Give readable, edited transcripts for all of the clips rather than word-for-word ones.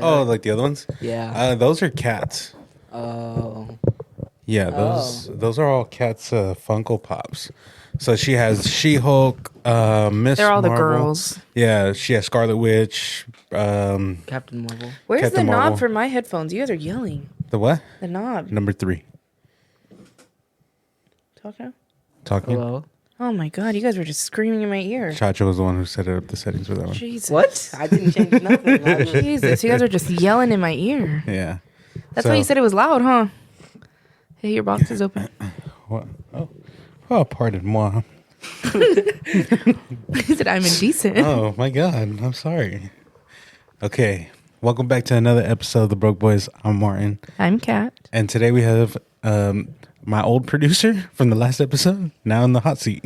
Oh, like the other ones? Yeah. Those are cats. Oh. Yeah, those are all cats Funko Pops. So she has She-Hulk, Miss They're all Marvel. the girls. Yeah, she has Scarlet Witch, Captain Marvel. Where's Captain the Marvel. knob for my headphones? You guys are yelling. The what? The knob. Number 3. Talk now? Talking. Hello? Oh my god, you guys were just screaming in my ear. Chacho was the one who set up the settings for that one. Jesus. What? I didn't change nothing. Jesus, you guys are just yelling in my ear. Yeah. That's why you said it was loud, huh? Hey, your box is open. What? Oh, pardon moi. He said I'm indecent. Oh my God, I'm sorry. Okay, welcome back to another episode of the Broke Boys. I'm Martin, I'm Kat. and today we have my old producer from the last episode now in the hot seat.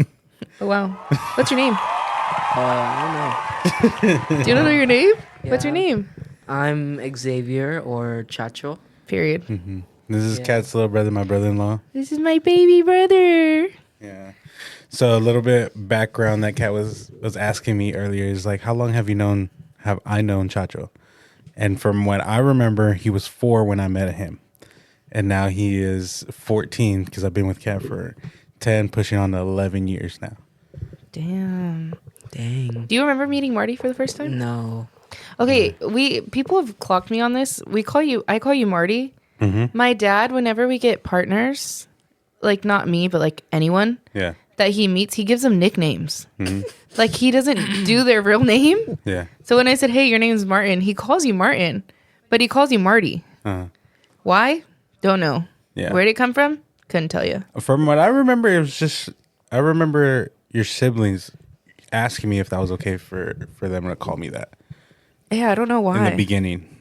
Oh, wow. What's your name? I don't know. Do you know your name? What's your Yeah. name? I'm Xavier or Chacho. Period. Mm-hmm. This is Yeah. Kat's little brother, my brother-in-law. This is my baby brother. Yeah. So a little bit background that Kat was asking me earlier is like, how long have I known Chacho? And from what I remember, he was 4 when I met him. And now he is 14 because I've been with Kat for 10, pushing on to 11 years now. Damn. Dang. Do you remember meeting Marty for the first time? No. Okay, people have clocked me on this. I call you Marty. Mm-hmm. My dad, whenever we get partners, like not me, but like anyone Yeah. that he meets, he gives them nicknames. Mm-hmm. Like he doesn't do their real name. Yeah. So when I said, "Hey, your name's Martin," he calls you Martin, but he calls you Marty. Uh-huh. Why? Don't know. Yeah. Where'd it come from? Couldn't tell you. From what I remember, it was just, I remember your siblings asking me if that was okay for them to call me that Yeah, I don't know why. in the beginning.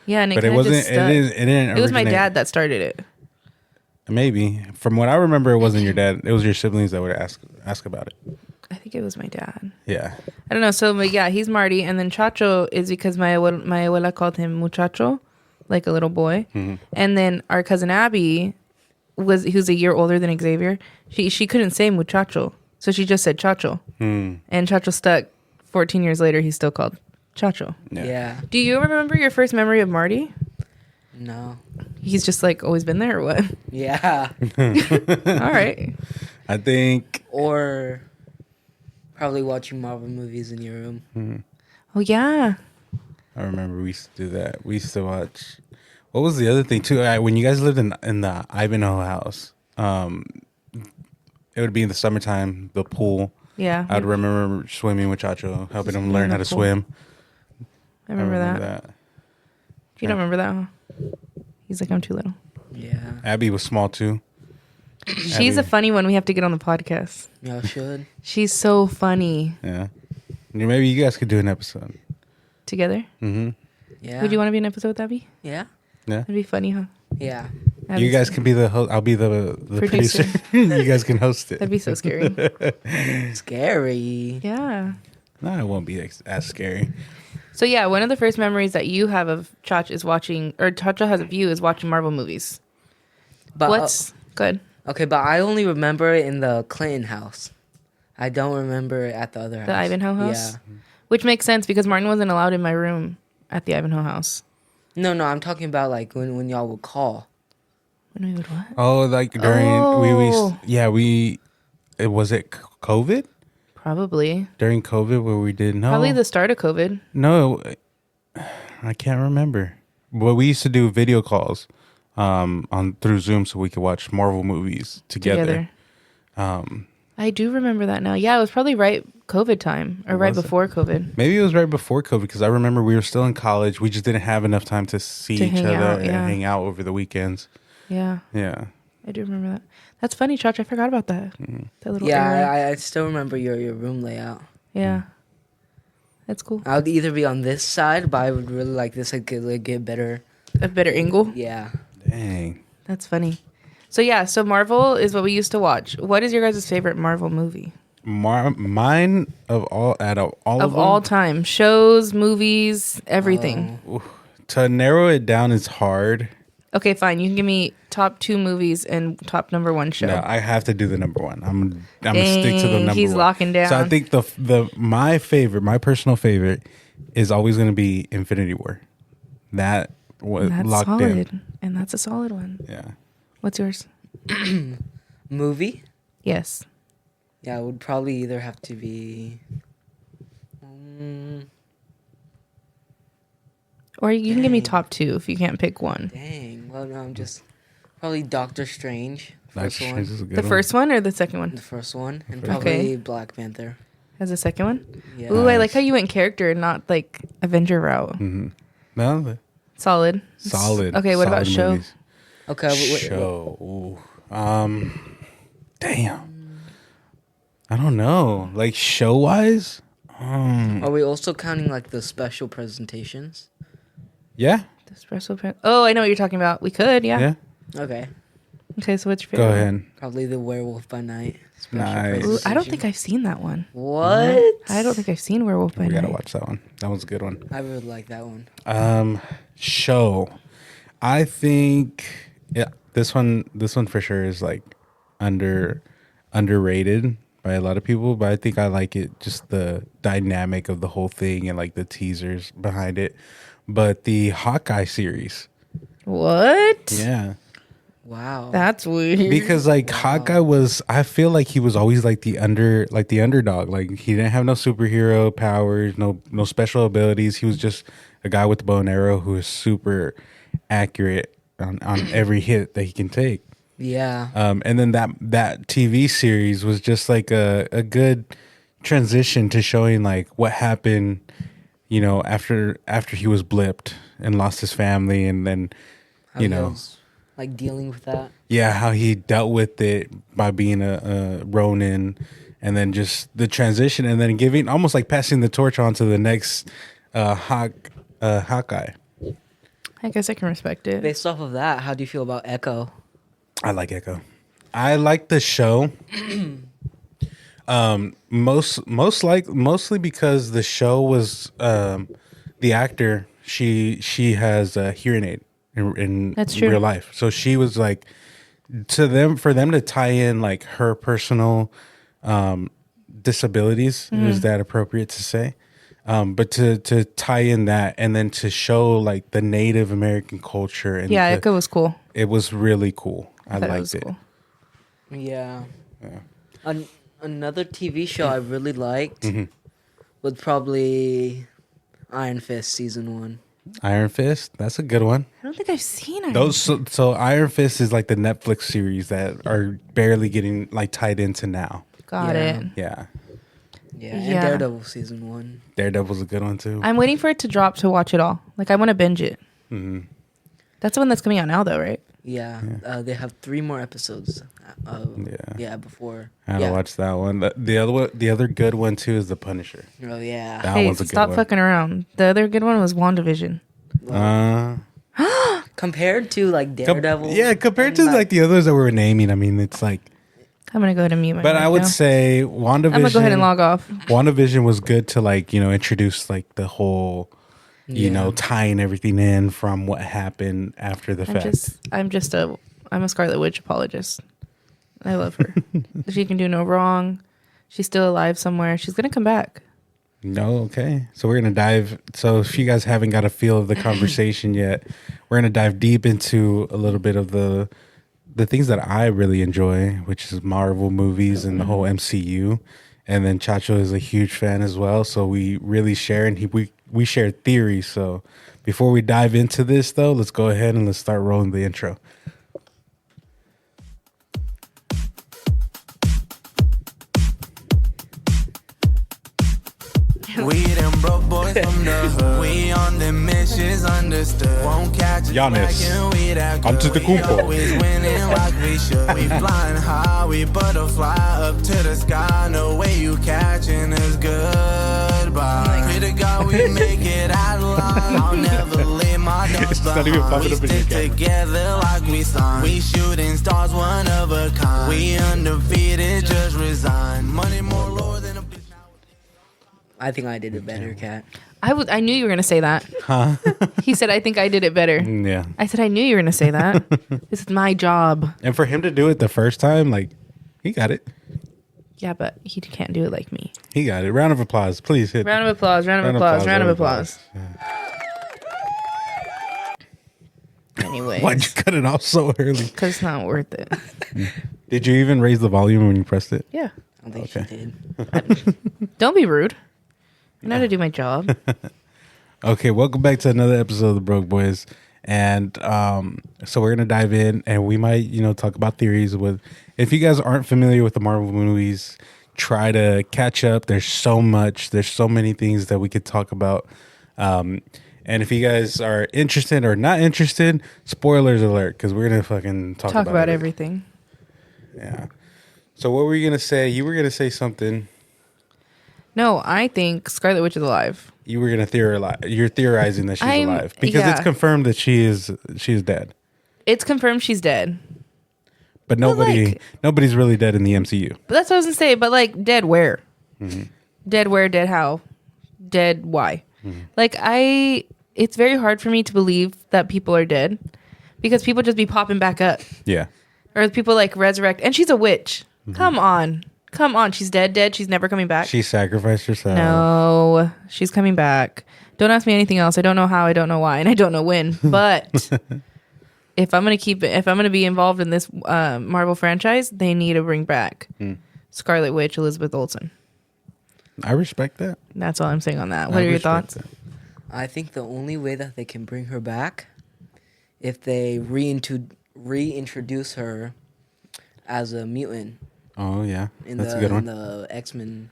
Yeah, and But it wasn't, it didn't It was my originate- dad that started it. Maybe. From what I remember, it wasn't your dad. It was your siblings that would ask about it. I think it was my dad. Yeah. I don't know. So, but yeah, he's Marty. And then Chacho is because my abuela called him muchacho, like a little boy. Mm-hmm. And then our cousin Abby, who's a year older than Xavier, she couldn't say muchacho. So she just said Chacho. Mm. And Chacho stuck. 14 years later, he's still called Chacho. Yeah. Do you remember your first memory of Marty? No. He's just like always been there or what? Yeah. All right. I think. Or probably watching Marvel movies in your room. Oh, yeah. I remember we used to do that. We used to watch. What was the other thing too? When you guys lived in the Ivanhoe house, it would be in the summertime. The pool. Yeah. I'd remember swimming with Chacho, helping him learn in how the to pool. swim. I remember that. You don't remember that, huh? He's like, I'm too little. Yeah. Abby was small too. She's a funny one. We have to get on the podcast. Y'all should. She's so funny. Yeah. Maybe you guys could do an episode. Together? Mm-hmm. Yeah. Would you want to be in an episode with Abby? Yeah. Yeah. That'd be funny, huh? Yeah. You guys can be the host. I'll be the producer. Producer. You guys can host it. That'd be so scary. Scary. Yeah. No, it won't be as scary. So yeah, one of the first memories that you have of Chach is watching, or Chacha has of you is watching Marvel movies. But What's good? okay, but I only remember it in the Clinton house. I don't remember it at the other house. The Ivanhoe house? Yeah. Which makes sense because Martin wasn't allowed in my room at the Ivanhoe house. No, I'm talking about like when y'all would call. When we would what? Oh, like during was it COVID? Probably. During COVID where we did Probably the start of COVID. No, I can't remember. But we used to do video calls on through Zoom so we could watch Marvel movies together. I do remember that now. Yeah, it was probably right COVID time or right before COVID. Maybe it was right before COVID because I remember we were still in college. We just didn't have enough time to see each hang other out, and yeah. hang out over the weekends. Yeah, Yeah. I do remember that. That's funny, Chach. I forgot about that. That little Yeah, area. I still remember your room layout. Yeah. That's cool. I would either be on this side, but I would really like this. I could like, get better. A better angle. Yeah. Dang. That's funny. So yeah, so Marvel is what we used to watch. What is your guys' favorite Marvel movie Mine of all time? Shows, movies, everything. To narrow it down is hard. Okay, fine. You can give me top 2 movies and top number 1 show. No, I have to do the number one. I'm gonna stick to the number he's one. locking down. So I think my personal favorite is always gonna be Infinity War. that was That's locked solid. in. And that's a solid one. Yeah. What's yours? Movie? Yes. Yeah, it would probably either have to be. Or you can give me Dang. top 2 if you can't pick one. Dang. Well, no, I'm just probably Doctor Strange. First That's one. is a good The one. first one or the second one? The first one, and first probably Okay. Black Panther. As the second one? Yeah. Ooh, I like Nice. how you went character and not like Avenger route. Mm-hmm. No, Solid. solid. Okay, what about solid show? movies. Okay. Show. Ooh. Damn. I don't know. Like show wise. Are we also counting like the special presentations? Yeah. The special Oh, I know what you're talking about. We could, yeah. Yeah. Okay. Okay, so what's your favorite? Go one? ahead. Probably the Werewolf by Night. Special Nice. Ooh, I don't presentation. think I've seen that one. What? I don't think I've seen Werewolf by We gotta Night. watch that one. That one's a good one. I really like that one. Show. I think this one for sure is like underrated by a lot of people, but I think I like it, just the dynamic of the whole thing and like the teasers behind it. But the Hawkeye series. What? Yeah. Wow. That's weird. Because like Hawkeye was, I feel like he was always like the underdog. Like he didn't have no superhero powers, no special abilities. He was just a guy with the bow and arrow who is super accurate on every hit that he can take. Yeah. And then that TV series was just like a good transition to showing like what happened, you know, after he was blipped and lost his family, and then How you he know. was, like dealing with that. Yeah, how he dealt with it by being a Ronin, and then just the transition, and then giving almost like passing the torch on to the next Hawkeye. I guess I can respect it. Based off of that, how do you feel about Echo? I like Echo. I like the show. Mostly because the show was the actor. She has a hearing aid in That's true. real life, so she was like for them to tie in like her personal disabilities. Is that appropriate to say? But to tie in that, and then to show like the Native American culture, and Yeah, Echo was cool. it was really cool. I thought liked it. cool. Yeah. Another TV show I really liked was probably Iron Fist season 1. Iron Fist, that's a good one. I don't think I've seen it. Those so Iron Fist is like the Netflix series that are barely getting like tied into now. Got Yeah. it. Yeah, Yeah, and Yeah. Daredevil season 1. Daredevil's a good one too. I'm waiting for it to drop to watch it all. Like I want to binge it. Mhm. That's the one that's coming out now, though, right? Yeah, they have 3 more episodes. Yeah. Before. I gotta watch that one. The other good one too is The Punisher. Oh yeah. That Hey, one's a good stop one. fucking around. The other good one was WandaVision. Compared to like Daredevil. compared to and, like the others that we were naming, I mean, it's like. I'm gonna go ahead and mute my But mic I would now. say WandaVision. I'm gonna go ahead and log off. WandaVision was good to like, you know, introduce like the whole, you know, tying everything in from what happened after the fact. I'm a Scarlet Witch apologist. I love her. She can do no wrong. She's still alive somewhere. She's gonna come back. No, okay. So we're gonna dive. So if you guys haven't got a feel of the conversation yet, we're gonna dive deep into a little bit of the things that I really enjoy, which is Marvel movies and the whole MCU. And then Chacho is a huge fan as well, so we really share, and we share theories. So before we dive into this, though, let's go ahead and let's start rolling the intro. We them broke boys from the hood. We on the missions understood. Won't catch us Giannis. lacking, we that good. Antetokounmpo. We always winning like we should. We flying high, we butterfly up to the sky. No way you catching us goodbye. Pray to God we make it out alive. I'll never lay my dogs It's not even behind. popping We up in your stick camera. together like we signed. We shooting stars, one of a kind. We undefeated, just resign. Money more lower than a bitch. I think I did it better, Kat. I knew you were gonna say that. Huh? He said, "I think I did it better." Yeah. I said, "I knew you were gonna say that." This is my job. And for him to do it the first time, like, he got it. Yeah, but he can't do it like me. He got it. Round of applause, please hit. Round of applause. Round of applause. Round of applause. anyway. Why'd you cut it off so early? Because it's not worth it. Did you even raise the volume when you pressed it? Yeah. I don't think she did. Don't be rude. I know how to do my job. Okay, welcome back to another episode of the Broke Boys. And so we're gonna dive in, and we might, talk about theories. With if you guys aren't familiar with the Marvel movies, try to catch up. There's so many things that we could talk about. And if you guys are interested or not interested, spoilers alert, because we're gonna fucking talk about everything. Yeah. So what were you gonna say? You were gonna say something. No, I think Scarlet Witch is alive. You were gonna theorize. You're theorizing that she's alive because it's confirmed that she is dead. It's confirmed she's dead. But nobody's really dead in the MCU. But that's what I was gonna say. But dead where? Mm-hmm. Dead where? Dead how? Dead why? Mm-hmm. It's very hard for me to believe that people are dead because people just be popping back up. Yeah. Or people resurrect, and she's a witch. Mm-hmm. Come on. She's dead. She's never coming back. She sacrificed herself. No, she's coming back. Don't ask me anything else. I don't know how. I don't know why, and I don't know when. But if I'm gonna be involved in this Marvel franchise, they need to bring back Scarlet Witch, Elizabeth Olsen. I respect that. That's all I'm saying on that. What are your thoughts? That. I think the only way that they can bring her back, if they reintroduce her as a mutant. Oh yeah, that's a good one. In the X-Men.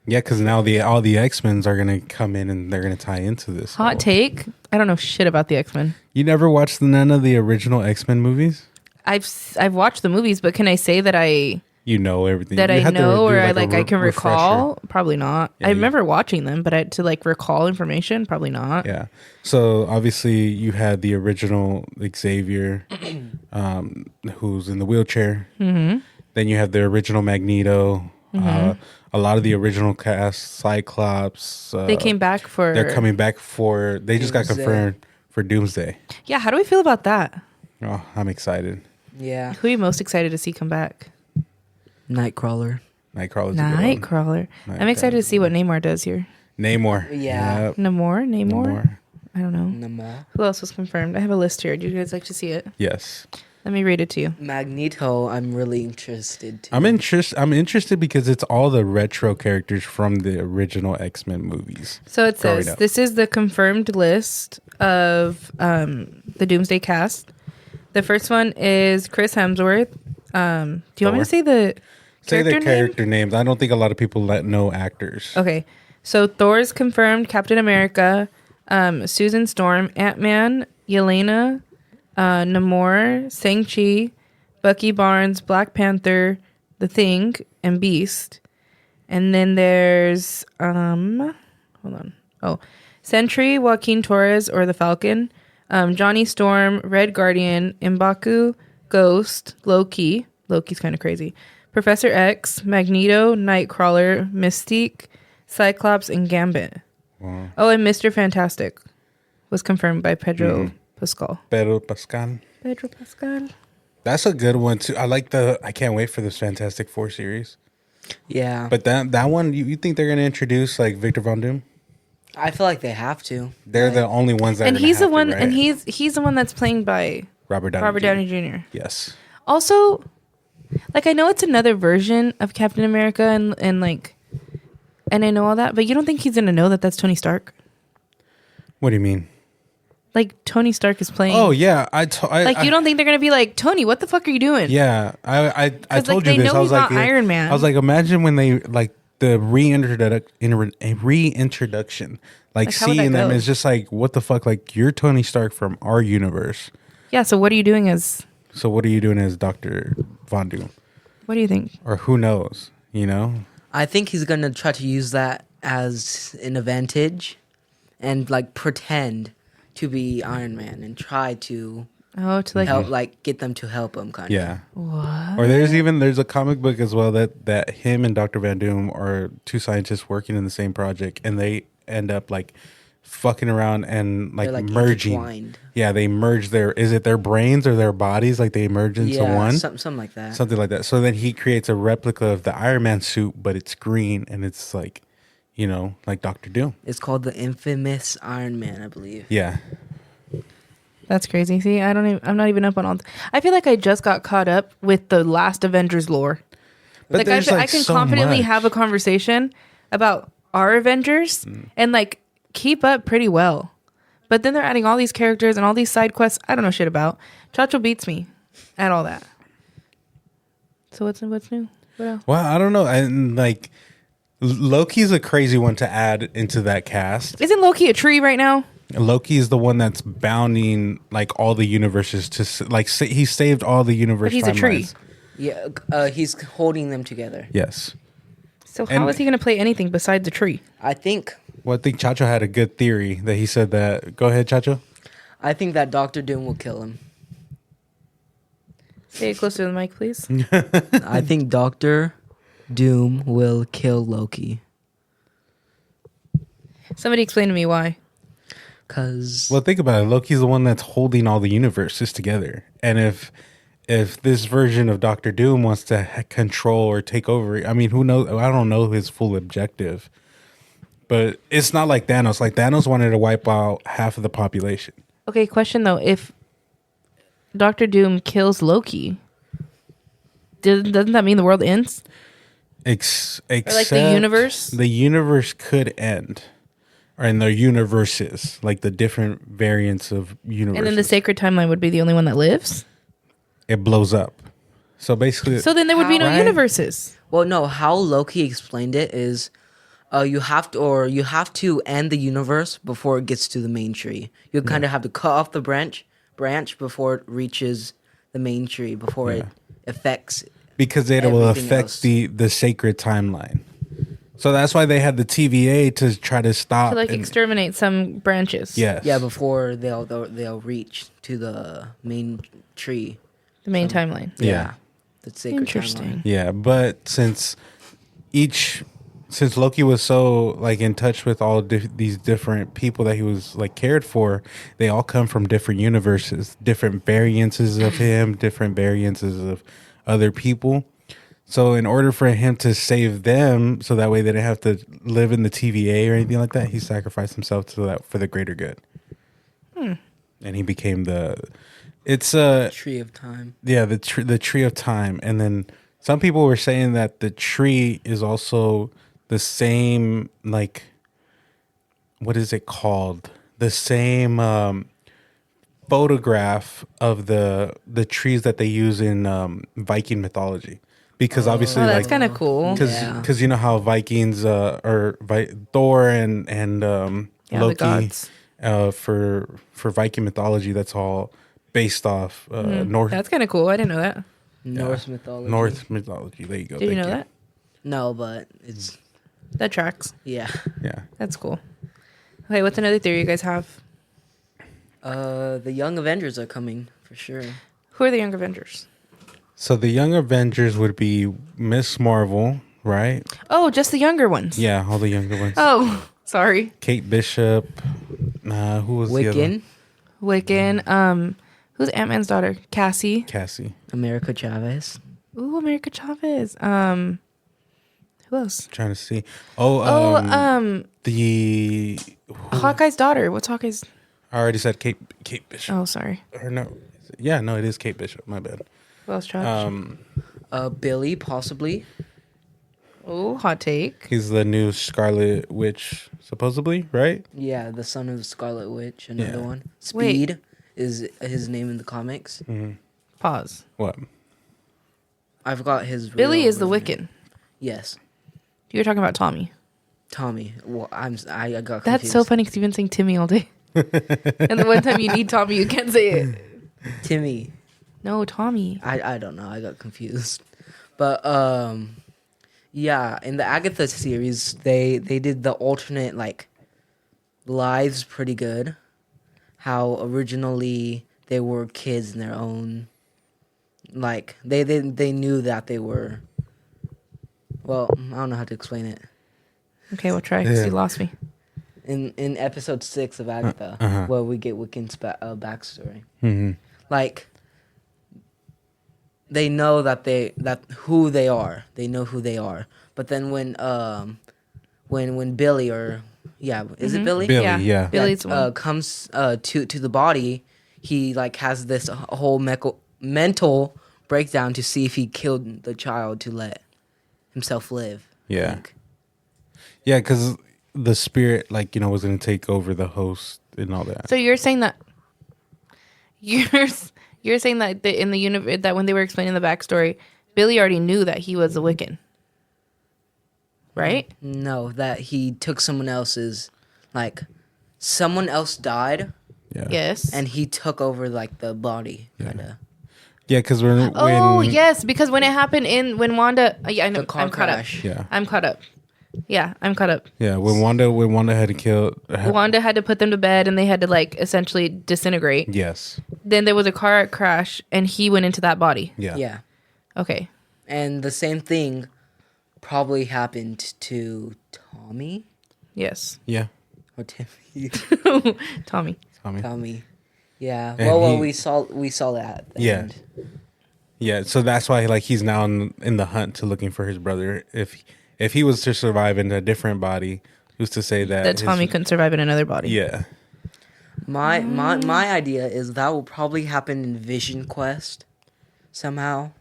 Yeah, because now all the X-Men are gonna come in and they're gonna tie into this. Hot take: I don't know shit about the X-Men. You never watched none of the original X-Men movies? I've watched the movies, but can I say that I everything that I know or I can recall? Refresher. Probably not. Yeah, I remember watching them, but to recall information, probably not. Yeah. So obviously you had the original Xavier, who's in the wheelchair. Mm-hmm. Then you have the original Magneto. Mm-hmm. A lot of the original cast, Cyclops. They came back for. They're coming back for. They just got confirmed for Doomsday. Yeah. How do we feel about that? Oh, I'm excited. Yeah. Who are you most excited to see come back? Nightcrawler. Nightcrawler. I'm excited to see what Namor does here. Namor. Yeah. Yep. Namor. I don't know. Namor. Who else was confirmed? I have a list here. Do you guys like to see it? Yes. Let me read it to you. Magneto, I'm really interested too. I'm interested because it's all the retro characters from the original X-Men movies. So it says, this is the confirmed list of the Doomsday cast. The first one is Chris Hemsworth. Do you want me to say the character names? I don't think a lot of people know actors. Okay. So Thor's confirmed, Captain America, Susan Storm, Ant-Man, Yelena, Namor, Shang-Chi, Bucky Barnes, Black Panther, The Thing, and Beast. And then there's hold on. Oh, Sentry, Joaquin Torres or the Falcon, Johnny Storm, Red Guardian, M'Baku, Ghost, Loki's kind of crazy, Professor X, Magneto, Nightcrawler, Mystique, Cyclops, and Gambit. Wow. Oh, and Mr. Fantastic was confirmed by Pedro Pascal. Pedro Pascal. That's a good one too. I can't wait for this Fantastic Four series. Yeah. But that one, you think they're going to introduce Victor Von Doom? I feel like they have to. They're the only ones that. And he's the one, right? And he's the one that's playing by Robert Downey Jr. Yes. Also, I know it's another version of Captain America, and I know all that, but you don't think he's gonna know that that's Tony Stark? What do you mean? Tony Stark is playing. Oh yeah, you don't think they're gonna be like, Tony, what the fuck are you doing? Yeah, I told you they this. know I was he's not Iron Man. I was like, imagine when they the reintroduction, seeing them is just what the fuck? You're Tony Stark from our universe. Yeah. So what are you doing as? So what are you doing as Dr. Von Doom? What do you think? Or who knows? I think he's gonna try to use that as an advantage, and pretend to be Iron Man and try to help, get them to help him, kind of. Yeah. What? Or there's a comic book as well that him and Dr. Van Doom are two scientists working in the same project, and they end up fucking around and merging. Intertwined. Yeah, they merge their brains or their bodies, they merge into one? Something like that. Something like that. So then he creates a replica of the Iron Man suit, but it's green and it's like Dr. Doom. It's called the infamous Iron Man, I believe. Yeah. That's crazy. See, I'm not even up on all. I feel like I just got caught up with the last Avengers lore. But I can so confidently much. have a conversation about our Avengers and like keep up pretty well. But then they're adding all these characters and all these side quests I don't know shit about. Chacho beats me at all that. So what's new? What else? Well, I don't know. And like Loki's a crazy one to add into that cast. Isn't Loki a tree right now? Loki is the one that's bounding like all the universes to like he saved all the universe. But he's a tree. Yeah, he's holding them together. Yes. So how is he going to play anything besides a tree? I think. Well, I think Chacho had a good theory that he said that. Go ahead, Chacho. I think that Doctor Doom will kill him. Say it closer to the mic, please. I think Doctor Doom will kill Loki. Somebody explain to me why. Well, think about it. Loki's the one that's holding all the universes together. And if this version of Doctor Doom wants to control or take over, I mean, who knows? I don't know his full objective. But it's not like Thanos. Like Thanos wanted to wipe out half of the population. Okay, question though. If Doctor Doom kills Loki, doesn't that mean the world ends? Except or like the universe? The universe could end. Or in the universes, like the different variants of universes. And then the sacred timeline would be the only one that lives? It blows up. So basically... So then there would be no universes. Well, no. How Loki explained it is you have to end the universe before it gets to the main tree. You kind of have to cut off the branch before it reaches the main tree, before it affects because it will affect the sacred timeline. So that's why they had the TVA to try to stop. To like exterminate some branches. Yes. Yeah, before they'll reach to the main tree. The main timeline. Yeah. The sacred Interesting. timeline. Yeah, but since Loki was so like in touch with all these different people that he was like cared for, they all come from different universes, different variances of him, different variances of other people. So in order for him to save them, so that way they didn't have to live in the TVA or anything like that, he sacrificed himself for the greater good. And he became Tree of Time. Yeah, the Tree of Time. And then some people were saying that the tree is also the same, like, what is it called? The same photograph of the trees that they use in Viking mythology. Because obviously, that's kind of cool. Because you know how Vikings Thor and Loki for Viking mythology, that's all based off North. That's kind of cool. I didn't know that. Norse mythology. North mythology. There you go. Did you know that? No, but it's that tracks. Yeah. That's cool. Okay, what's another theory you guys have? The Young Avengers are coming for sure. Who are the Young Avengers? So the Young Avengers would be Miss Marvel, right? Oh, just the younger ones. Yeah, all the younger ones. Oh, sorry. Kate Bishop. Who was the other one? Wiccan. Who's Ant-Man's daughter? Cassie. America Chavez. Ooh, America Chavez. Who else? Trying to see. The Hawkeye's daughter. What's Hawkeye's? I already said Kate Bishop. Oh, sorry. Or no. Yeah, no, it is Kate Bishop. My bad. Who else, Josh? Billy, possibly. Oh, hot take. He's the new Scarlet Witch, supposedly, right? Yeah, the son of Scarlet Witch. Another one. Speed is his name in the comics. Mm-hmm. Pause. What? I forgot his. Billy is the Wiccan. Yes. You're talking about Tommy. Well, I got confused. That's so funny because you've been saying Timmy all day. And the one time you need Tommy, you can't say it. Timmy. No, Tommy. I don't know. I got confused. But yeah, in the Agatha series, they did the alternate like lives pretty good. How originally they were kids in their own, like they knew that they were. Well, I don't know how to explain it. Okay, we'll try because you lost me. In episode 6 of Agatha, where we get Wiccan's backstory, like they know that who they are. They know who they are. But then when Billy or is it Billy? Billy, yeah. Billy's one. Comes to the body, he like has this whole mental breakdown to see if he killed the child to let himself live. Yeah. Yeah, because the spirit, like, was going to take over the host and all that. So you're saying that you're saying that in the universe, that when they were explaining the backstory, Billy already knew that he was a Wiccan, right? No, that he took someone else's, like, someone else died. Yeah. Yes. And he took over like the body, kind of. Yeah, because yes, because when it happened when Wanda, I know, The car crash. Caught up. Yeah, I'm caught up. Yeah, I'm caught up. Yeah, when Wanda had to kill... Wanda had to put them to bed, and they had to, like, essentially disintegrate. Yes. Then there was a car crash, and he went into that body. Yeah. Yeah. Okay. And the same thing probably happened to Tommy? Yes. Yeah. Or Timmy? Tommy. Yeah. And Well, we saw that. At the end. Yeah, so that's why like he's now in the hunt to looking for his brother. If he was to survive in a different body, who's to say that Tommy couldn't survive in another body? Yeah. My idea is that will probably happen in Vision Quest somehow.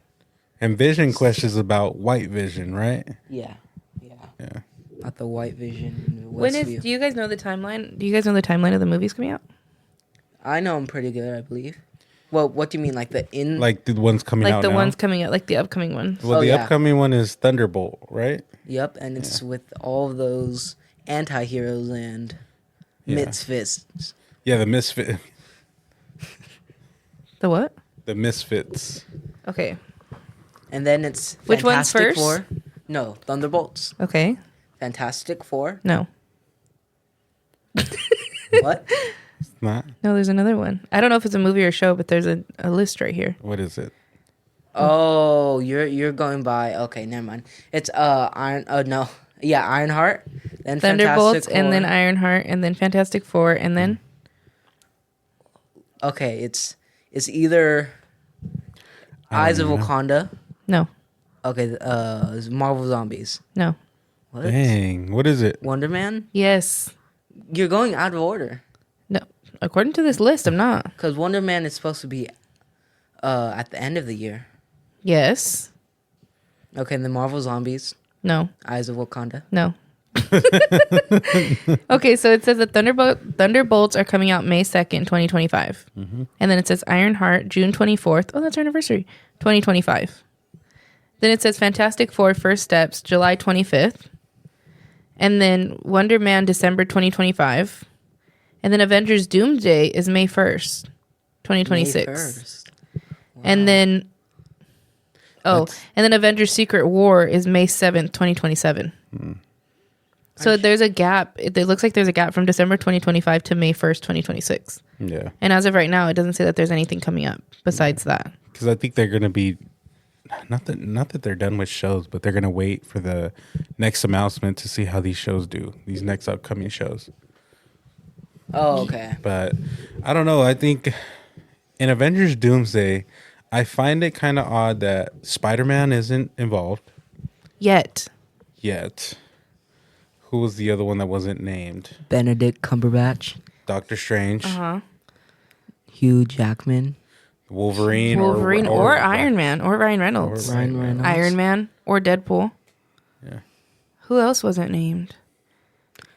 And Vision Quest is about White Vision, right? Yeah. Yeah. Not the White Vision. Do you guys know the timeline? Do you guys know the timeline of the movies coming out? I know them pretty good, I believe. Well, what do you mean, like the ones coming out? Like the now? ones coming out, like the upcoming ones. Well, upcoming one is Thunderbolt, right? Yep, and it's with all of those anti-heroes and misfits. Yeah, the misfit. The what? The misfits. Okay. And then it's which one's Fantastic first? Four. No, Thunderbolts. Okay. Fantastic Four. No. What? It's not. No, there's another one. I don't know if it's a movie or a show, but there's a list right here. What is it? Oh, you're going by. Okay, never mind. It's Ironheart, then Thunderbolts, Fantastic and then Four. Ironheart, and then Fantastic Four, and then Okay, it's either Eyes of Wakanda. no, Okay, it's Marvel Zombies. no. What? Dang, what is it? Wonder Man? Yes. You're going out of order. No. According to this list, I'm not. Because Wonder Man is supposed to be at the end of the year. Yes. Okay, and the Marvel Zombies. No. Eyes of Wakanda. No. Okay, so it says that Thunderbolts are coming out May 2nd, 2025. Mm-hmm. And then it says Ironheart, June 24th. Oh, that's our anniversary. 2025. Then it says Fantastic Four, First Steps, July 25th. And then Wonder Man, December 2025. And then Avengers Doomsday is May 1st, 2026. May 1st. Wow. And then... and then Avengers Secret War is May 7th, 2027. So there's a gap. It looks like there's a gap from December 2025 to May 1st, 2026. Yeah. And as of right now, it doesn't say that there's anything coming up besides that. Because I think they're going to be... Not that they're done with shows, but they're going to wait for the next announcement to see how these shows do. These next upcoming shows. Oh, okay. But I don't know. I think in Avengers Doomsday... I find it kind of odd that Spider-Man isn't involved. Yet. Who was the other one that wasn't named? Benedict Cumberbatch. Doctor Strange. Uh-huh. Hugh Jackman. Wolverine or Iron Man. Or Ryan Reynolds. Iron Man. Or Deadpool. Yeah. Who else wasn't named?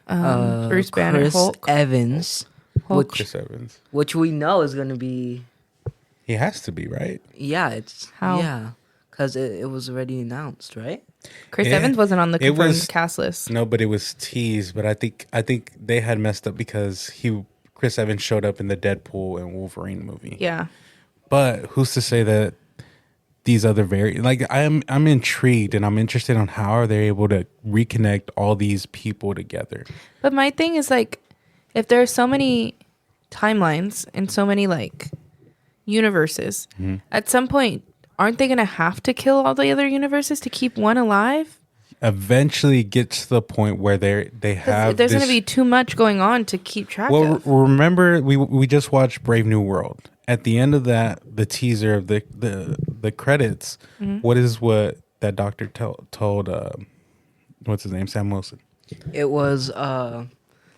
Bruce Banner. Chris Hulk. Evans. Hulk. Chris Evans. Which we know is going to be... He has to be, right? Yeah, it's... How? Yeah, because it was already announced, right? Chris Evans wasn't on the confirmed cast list. No, but it was teased. But I think they had messed up because Chris Evans showed up in the Deadpool and Wolverine movie. Yeah. But who's to say that these other I'm intrigued and I'm interested on how are they able to reconnect all these people together. But my thing is like, if there are so many timelines and so many like universes, at some point, aren't they going to have to kill all the other universes to keep one alive? Eventually get to the point where they have there's going to be too much going on to keep track of. Well, remember we just watched Brave New World. At the end of that, the teaser of the credits, what that doctor told what's his name, Sam Wilson? It was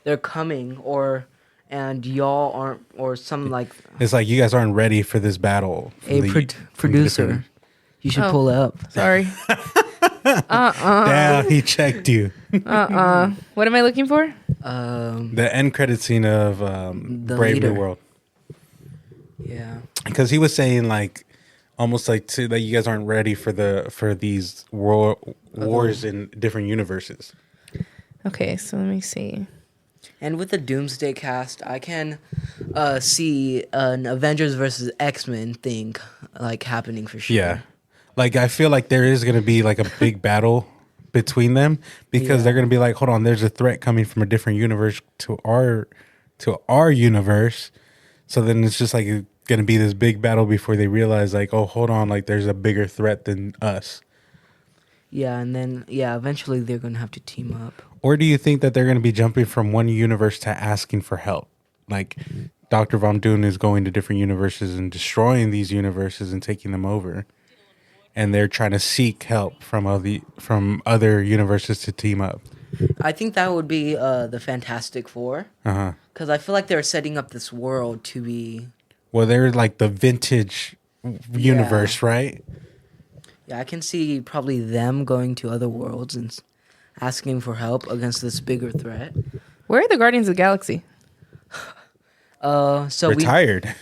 they're coming, or and y'all aren't, or some like. It's like you guys aren't ready for this battle. Producer, you should pull it up. Sorry. Damn, he checked you. What am I looking for? The end credit scene of Brave New World. Yeah, because he was saying like almost like that you guys aren't ready for these wars in different universes. Okay, so let me see. And with the Doomsday cast, I can see an Avengers versus X-Men thing like happening for sure. Yeah, like I feel like there is going to be like a big battle between them because they're going to be like, hold on, there's a threat coming from a different universe to our universe. So then it's just like going to be this big battle before they realize like, oh, hold on, like there's a bigger threat than us. Yeah, and then eventually they're going to have to team up. Or do you think that they're going to be jumping from one universe to asking for help? Like Dr. Von Doom is going to different universes and destroying these universes and taking them over. And they're trying to seek help from other universes to team up. I think that would be the Fantastic Four. Because I feel like they're setting up this world to be... Well, they're like the vintage universe, right? Yeah, I can see probably them going to other worlds and asking for help against this bigger threat. Where are the Guardians of the Galaxy? So retired.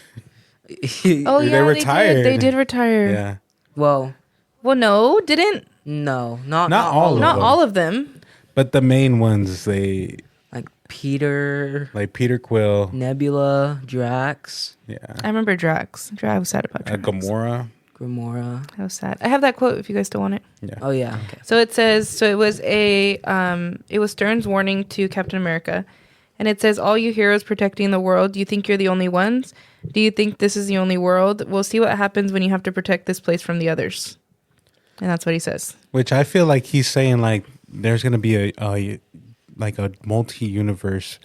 Oh yeah, they retired. They did retire. Yeah. Well, no, didn't. No, not all. Not all of them. But the main ones, they like Peter Quill, Nebula, Drax. Yeah, I remember Drax. I was sad about Drax. Gamora. I was sad. I have that quote if you guys still want it. Yeah. Oh yeah. Okay. So it says. So it was it was Stern's warning to Captain America, and it says, "All you heroes protecting the world. Do you think you're the only ones? Do you think this is the only world? We'll see what happens when you have to protect this place from the others." And that's what he says. Which I feel like he's saying like there's going to be a multi-universe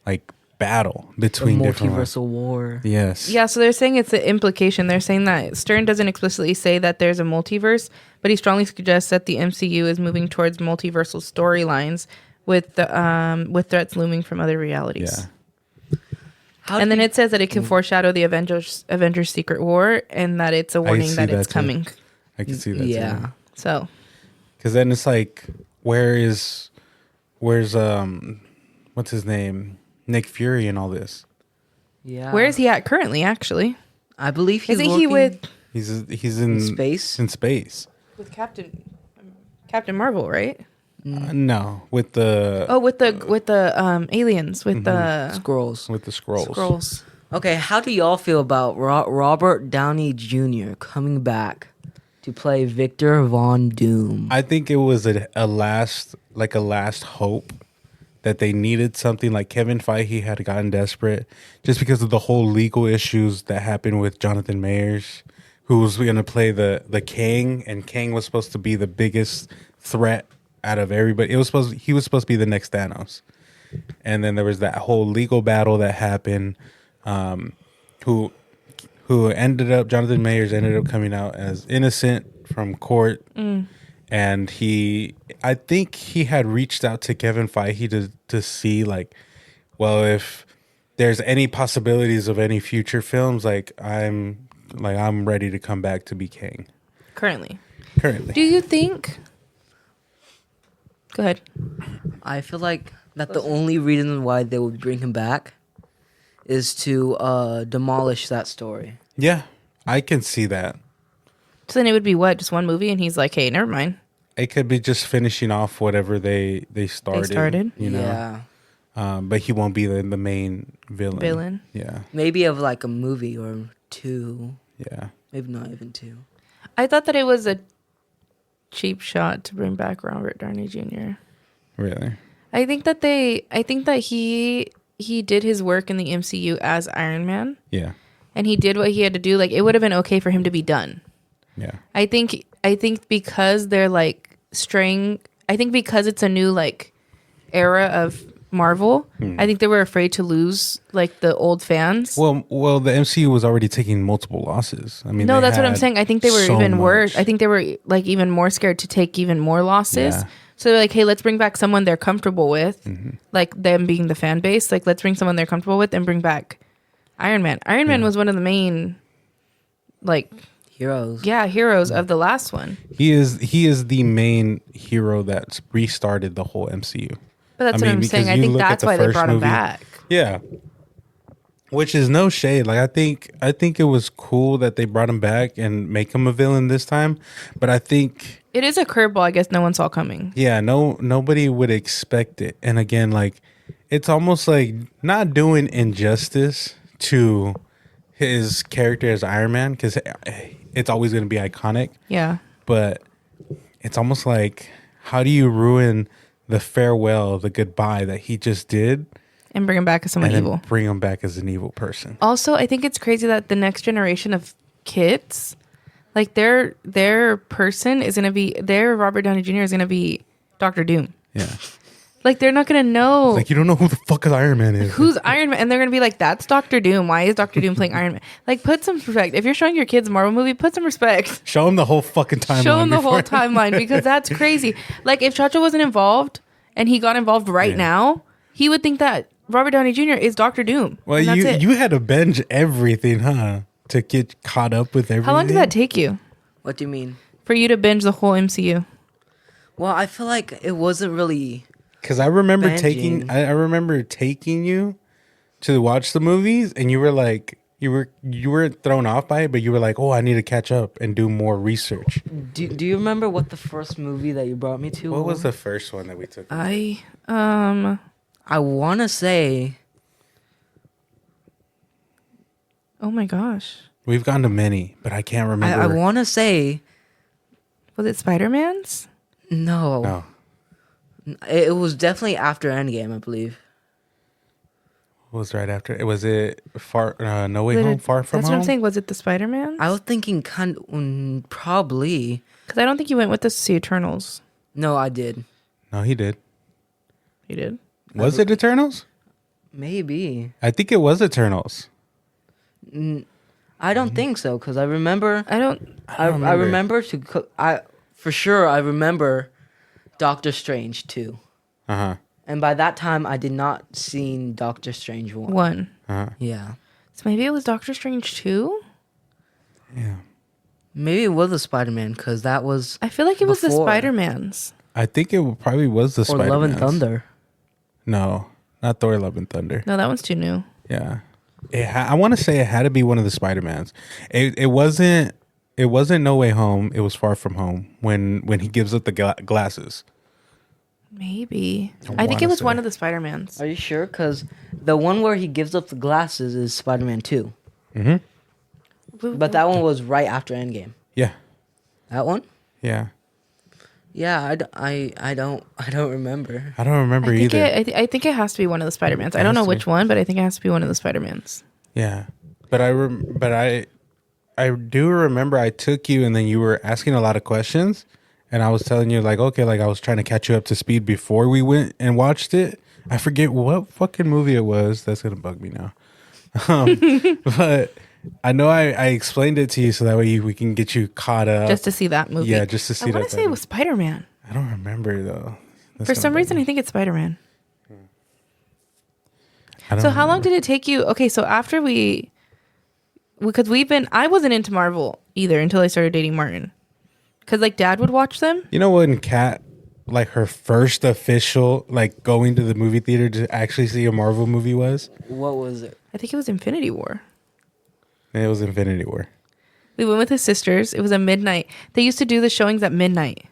like battle between different multiversal war. Yes. Yeah, so they're saying it's an implication. They're saying that Stern doesn't explicitly say that there's a multiverse, but he strongly suggests that the MCU is moving towards multiversal storylines with threats looming from other realities. Yeah. And then it says that it can foreshadow the Avengers Secret War, and that it's a warning that it's coming. I can see that. Yeah. Too. So. Because then it's like, where's what's his name, Nick Fury, and all this? Yeah. Where is he at currently? Actually, I believe he's. Isn't he with? He's in space. In space. With Captain Marvel, right? No, with the with the aliens, with the Skrulls. With the Skrulls. Skrulls. Okay, how do y'all feel about Robert Downey Jr. coming back to play Victor Von Doom? I think it was a last hope that they needed something. Like Kevin Feige had gotten desperate just because of the whole legal issues that happened with Jonathan Majors, who was going to play the Kang, and Kang was supposed to be the biggest threat out of everybody. He was supposed to be the next Thanos. And then there was that whole legal battle that happened. Who ended up, Jonathan Majors ended up coming out as innocent from court. And I think he had reached out to Kevin Feige to see like, well, if there's any possibilities of any future films, I'm ready to come back to be Kang. Currently. Do you think? Go ahead. I feel like that the only reason why they would bring him back is to demolish that story. Yeah, I can see that. So then it would be what? Just one movie, and he's like, "Hey, never mind." It could be just finishing off whatever they started. You know? Yeah. But he won't be the main villain. Yeah. Maybe of like a movie or two. Yeah. Maybe not even two. I thought that it was a cheap shot to bring back Robert Downey Jr. Really? I think that he did his work in the MCU as Iron Man. Yeah. And he did what he had to do. Like, it would have been okay for him to be done. Yeah. I think because they're like I think because it's a new like era of Marvel, I think they were afraid to lose like the old fans. Well, the MCU was already taking multiple losses. I mean, that's what I'm saying. I think they were even worse. I think they were like even more scared to take even more losses. Yeah. So they're like, hey, let's bring back someone they're comfortable with, like them being the fan base. Like, let's bring someone they're comfortable with and bring back Iron Man. Iron Man was one of the main, like, heroes. Yeah, heroes of the last one. He is the main hero that restarted the whole MCU. But that's what I'm saying. I think that's why they brought him back. Yeah. Which is no shade. Like, I think it was cool that they brought him back and make him a villain this time. But I think it is a curveball. I guess no one saw coming. Yeah, nobody would expect it. And again, like, it's almost like not doing injustice to his character as Iron Man, because it's always going to be iconic. Yeah. But it's almost like, how do you ruin the farewell, the goodbye that he just did? And bring him back as someone evil. Bring him back as an evil person. Also, I think it's crazy that the next generation of kids, like their person is going to be, their Robert Downey Jr. is going to be Doctor Doom. Yeah. Like, they're not going to know. Like, you don't know who the fuck is Iron Man is. Like, who's Iron Man? And they're going to be like, that's Doctor Doom. Why is Doctor Doom playing Iron Man? Like, put some respect. If you're showing your kids a Marvel movie, put some respect. Show them the whole fucking timeline. Show them the whole timeline, because that's crazy. Like, if Chacho wasn't involved and he got involved right now, he would think that Robert Downey Jr. is Doctor Doom. Well, you had to binge everything, huh? To get caught up with everything. How long did that take you? What do you mean? For you to binge the whole MCU? Well, I feel like it wasn't really... Because I remember taking you to watch the movies, and you were like, you were thrown off by it, but you were like, oh, I need to catch up and do more research. Do you remember what the first movie that you brought me to? What was the first one that we took? I want to say... Oh my gosh. We've gone to many, but I can't remember. I want to say... Was it Spider-Man's? No. It was definitely after Endgame, I believe. What was right after? No Way Home, Far From Home? That's what I'm saying. Was it the Spider-Man? I was thinking probably. Because I don't think you went with us to see Eternals. No, I did. No, he did. He did? Was it Eternals? Maybe. I think it was Eternals. I don't think so, because I remember... I remember for sure, I remember Doctor Strange 2. Uh-huh. And by that time, I did not see Doctor Strange 1. 1. Uh-huh. Yeah. So maybe it was Doctor Strange 2? Yeah. Maybe it was the Spider-Man, because that was... I feel like it was the Spider-Man's. I think it probably was the Spider-Man. Or Love and Thunder. No, not Thor Love and Thunder. No, that one's too new. Yeah. I want to say it had to be one of the Spider-Mans. It wasn't No Way Home. It was Far From Home when he gives up the glasses. Maybe. I think it was one of the Spider-Mans. Are you sure? Because the one where he gives up the glasses is Spider-Man 2. Mm-hmm. But that one was right after Endgame. Yeah. That one? Yeah. Yeah, I don't remember. I don't remember either. I think it has to be one of the Spider-Mans. I don't know which one, but I think it has to be one of the Spider-Mans. Yeah. But I do remember I took you and then you were asking a lot of questions and I was telling you like, okay, like I was trying to catch you up to speed before we went and watched it. I forget what fucking movie it was. That's going to bug me now. But I know I explained it to you so that way we can get you caught up. Just to see that movie. Yeah, just to see that. I want to say it was Spider-Man. I don't remember though. For some reason, I think it's Spider-Man. So how long did it take you? Okay, so after I wasn't into Marvel either until I started dating Martin. Because like Dad would watch them. You know when Kat, like her first official, like going to the movie theater to actually see a Marvel movie was? What was it? I think it was Infinity War. It was Infinity War. We went with his sisters. It was a midnight. They used to do the showings at midnight,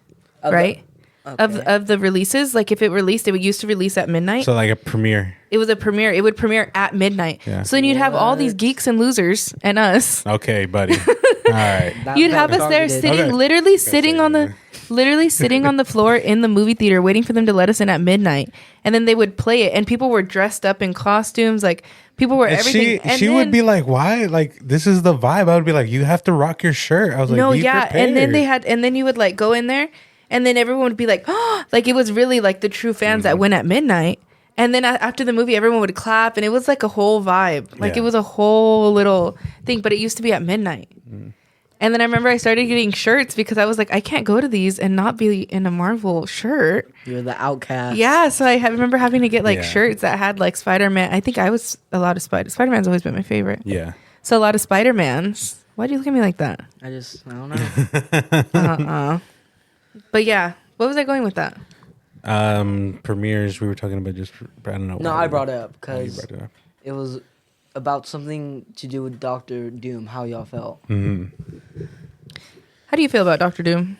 right? Of the releases. Like if it released, it used to release at midnight. So like a premiere. It was a premiere. It would premiere at midnight. Yeah. So then you'd have all these geeks and losers and us. Okay, buddy. All right. You'd have us there sitting, literally sitting on the floor in the movie theater, waiting for them to let us in at midnight. And then they would play it, and people were dressed up in costumes, like people were everything. She would be like, "Why? Like this is the vibe." I would be like, "You have to rock your shirt." I was like, "No, be yeah." prepared. And then you would like go in there, and then everyone would be like, "Oh!" Like it was really like the true fans that went at midnight. And then after the movie, everyone would clap, and it was like a whole vibe. Like it was a whole little thing, but it used to be at midnight. And then I remember I started getting shirts because I was like, I can't go to these and not be in a Marvel shirt. You're the outcast. Yeah, so remember having to get like shirts that had like Spider-Man. I think I was a lot of Spider-Man's always been my favorite. Yeah. So a lot of Spider-Mans. Why'd you look at me like that? I don't know. But yeah, what was I going with that? Premieres. We were talking about just, I don't know. No, I brought it up because it was about something to do with Doctor Doom, how y'all felt. Mm-hmm. How do you feel about Doctor Doom?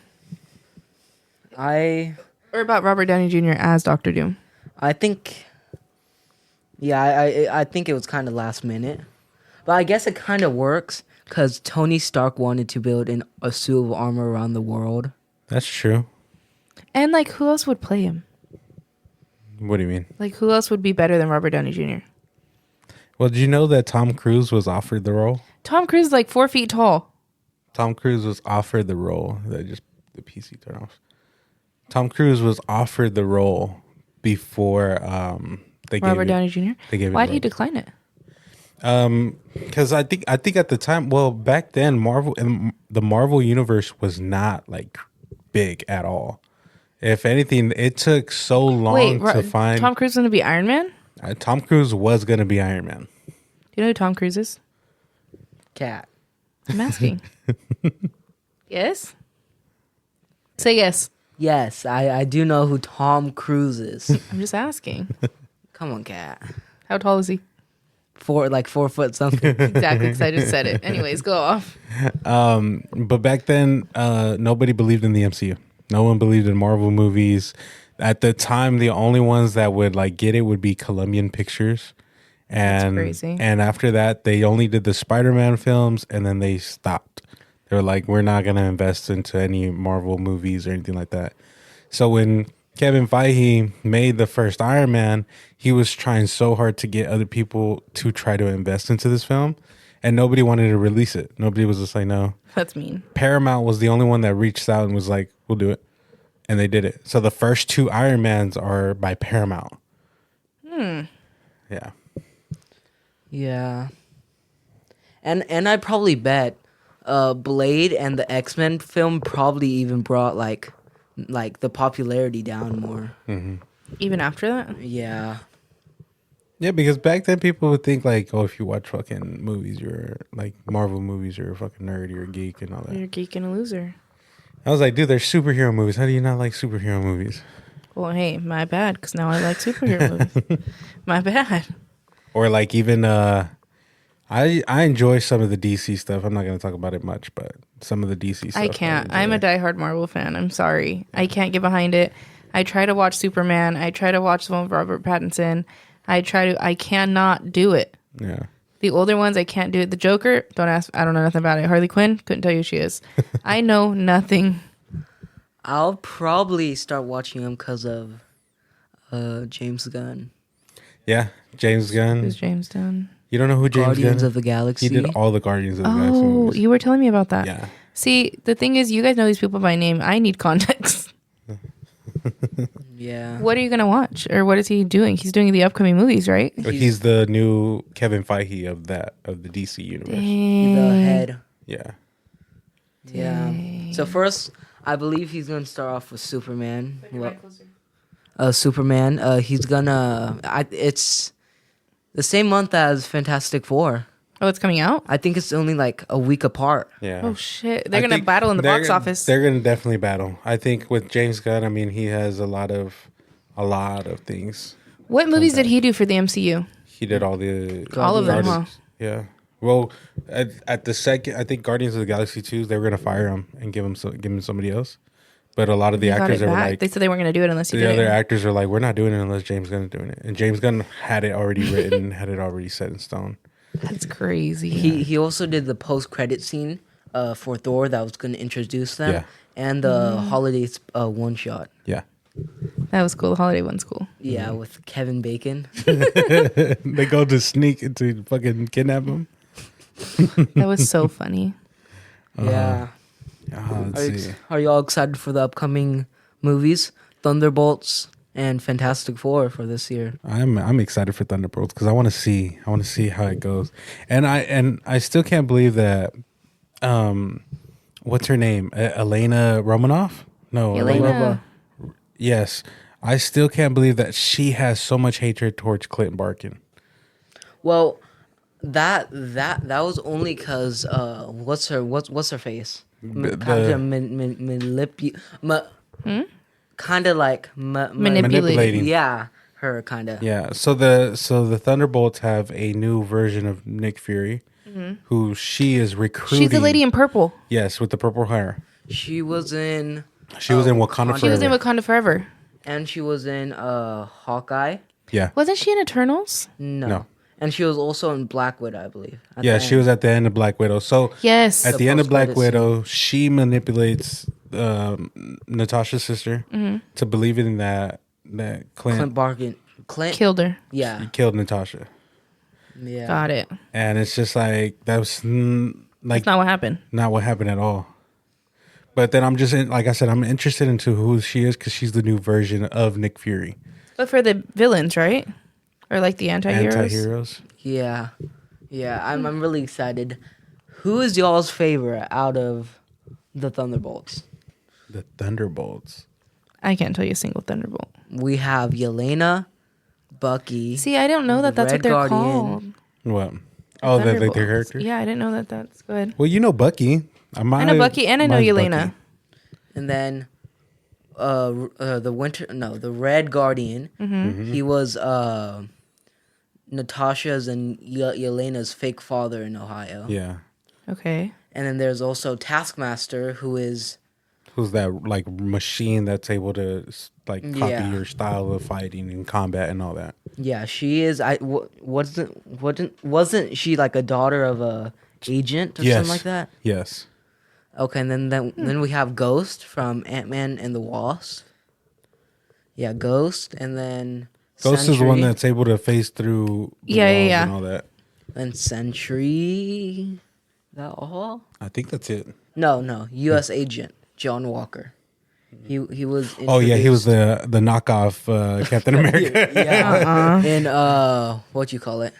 Or about Robert Downey Jr. as Doctor Doom? I think, I think it was kind of last minute. But I guess it kind of works because Tony Stark wanted to build a suit of armor around the world. That's true. And like, who else would play him? What do you mean? Like, who else would be better than Robert Downey Jr.? Well, did you know that Tom Cruise was offered the role? Tom Cruise is like 4 feet tall. Tom Cruise was offered the role. The PC turned off. Tom Cruise was offered the role before they Robert Downey Jr. They gave Why did he decline it? Because I think at the time, well, back then, the Marvel universe was not like big at all. If anything, it took so long to find. Tom Cruise going to be Iron Man? Tom Cruise was going to be Iron Man. Do you know who Tom Cruise is? Cat. I'm asking. Yes? Say yes. Yes, I do know who Tom Cruise is. I'm just asking. Come on, Cat. How tall is he? 4 foot something. Exactly, because I just said it. Anyways, go off. But back then, nobody believed in the MCU. No one believed in Marvel movies. At the time, the only ones that would like get it would be Columbian Pictures. And That's crazy. And after that, they only did the Spider-Man films, and then they stopped. They were like, we're not going to invest into any Marvel movies or anything like that. So when Kevin Feige made the first Iron Man, he was trying so hard to get other people to try to invest into this film, and nobody wanted to release it. Nobody was just like, no. That's mean. Paramount was the only one that reached out and was like, we'll do it. And they did it. So the first 2 Iron Mans are by Paramount. Yeah. Yeah. And I probably bet Blade and the X-Men film probably even brought like the popularity down more. Mm-hmm. Even after that? Yeah. Yeah, because back then people would think like, oh, if you watch fucking movies, you're like Marvel movies, you're a fucking nerd, you're a geek and all that. You're a geek and a loser. I was like, dude, there's superhero movies. How do you not like superhero movies? Well, hey, my bad, because now I like superhero movies. My bad. Or like even, I enjoy some of the DC stuff. I'm not going to talk about it much, but some of the DC stuff. I can't. I'm a diehard Marvel fan. I'm sorry. I can't get behind it. I try to watch Superman. I try to watch the one with Robert Pattinson. I cannot do it. Yeah. The older ones, I can't do it. The Joker, don't ask. I don't know nothing about it. Harley Quinn, couldn't tell you who she is. I know nothing. I'll probably start watching them because of James Gunn. Yeah, James Gunn. Who's James Gunn? You don't know who James Gunn is? Guardians of the Galaxy. He did all the Guardians of the Galaxy movies. Oh, you were telling me about that. Yeah. See, the thing is, you guys know these people by name. I need context. Yeah. What are you going to watch? Or what is he doing? He's doing the upcoming movies, right? He's the new Kevin Feige of the DC universe. The head. Yeah. Yeah. So first, I believe he's going to start off with Superman. Superman. He's gonna. It's the same month as Fantastic Four. Oh, it's coming out? I think it's only like a week apart. Yeah. Oh shit! They're gonna battle in the box office. They're gonna definitely battle. I think with James Gunn, I mean, he has a lot of things. What movies did he do for the MCU? He did all of them, huh? Yeah. Well, at the second, I think Guardians of the Galaxy 2, they were gonna fire him and give him somebody else. But a lot of the actors were like, they said they weren't gonna do it unless the other actors are like, we're not doing it unless James Gunn is doing it, and James Gunn had it already written, had it already set in stone. That's crazy. He also did the post-credit scene for Thor that was going to introduce them, and the holidays one shot. Yeah, that was cool. The holiday one's cool. Yeah, with Kevin Bacon. They go to sneak into fucking kidnap him. That was so funny. Yeah. Are you all excited for the upcoming movies, Thunderbolts and Fantastic Four for this year? I'm excited for Thunderbolts because I want to see how it goes, and I still can't believe that what's her name? Elena Romanoff? No, Yelena. Yes. I still can't believe that she has so much hatred towards Clint Barkin. Well, that was only because what's her face? Kind of like manipulating. Yeah, her kind of. Yeah. So the Thunderbolts have a new version of Nick Fury, who she is recruiting. She's the lady in purple. Yes, with the purple hair. She was in Wakanda Forever. She was in Wakanda Forever. And she was in Hawkeye. Yeah. Wasn't she in Eternals? No. And she was also in Black Widow, I believe. Yeah, she was at the end of Black Widow. So yes, at the end of Black Widow, she manipulates Natasha's sister to believe in that Clint Barkin killed her. Yeah, he killed Natasha. Yeah, got it. And it's just like that's that's not what happened. Not what happened at all. But then like I said, I'm interested into who she is because she's the new version of Nick Fury. But for the villains, right? Or like the anti-heroes? Yeah. I'm really excited. Who is y'all's favorite out of the Thunderbolts? The Thunderbolts. I can't tell you a single Thunderbolt. We have Yelena, Bucky. See, I don't know that's what they're called. What? Oh, their character? Yeah, I didn't know that's good. Well, you know Bucky. I know Bucky and I know Yelena. Bucky. And then the Red Guardian. Mm-hmm. He was Natasha's and Yelena's fake father in Ohio. Yeah. Okay. And then there's also Taskmaster, who's that like machine that's able to like copy your style of fighting and combat and all that. Yeah, she is. Wasn't she like a daughter of a agent or something like that? Yes. Okay, and then we have Ghost from Ant-Man and the Wasp. Yeah, Ghost, and then Ghost Sentry. is the one that's able to phase through walls and all that. And Sentry. Is that all? I think that's it. No. U.S. Agent John Walker. He was. Oh yeah, he was the knockoff Captain America. Yeah. In what you call it?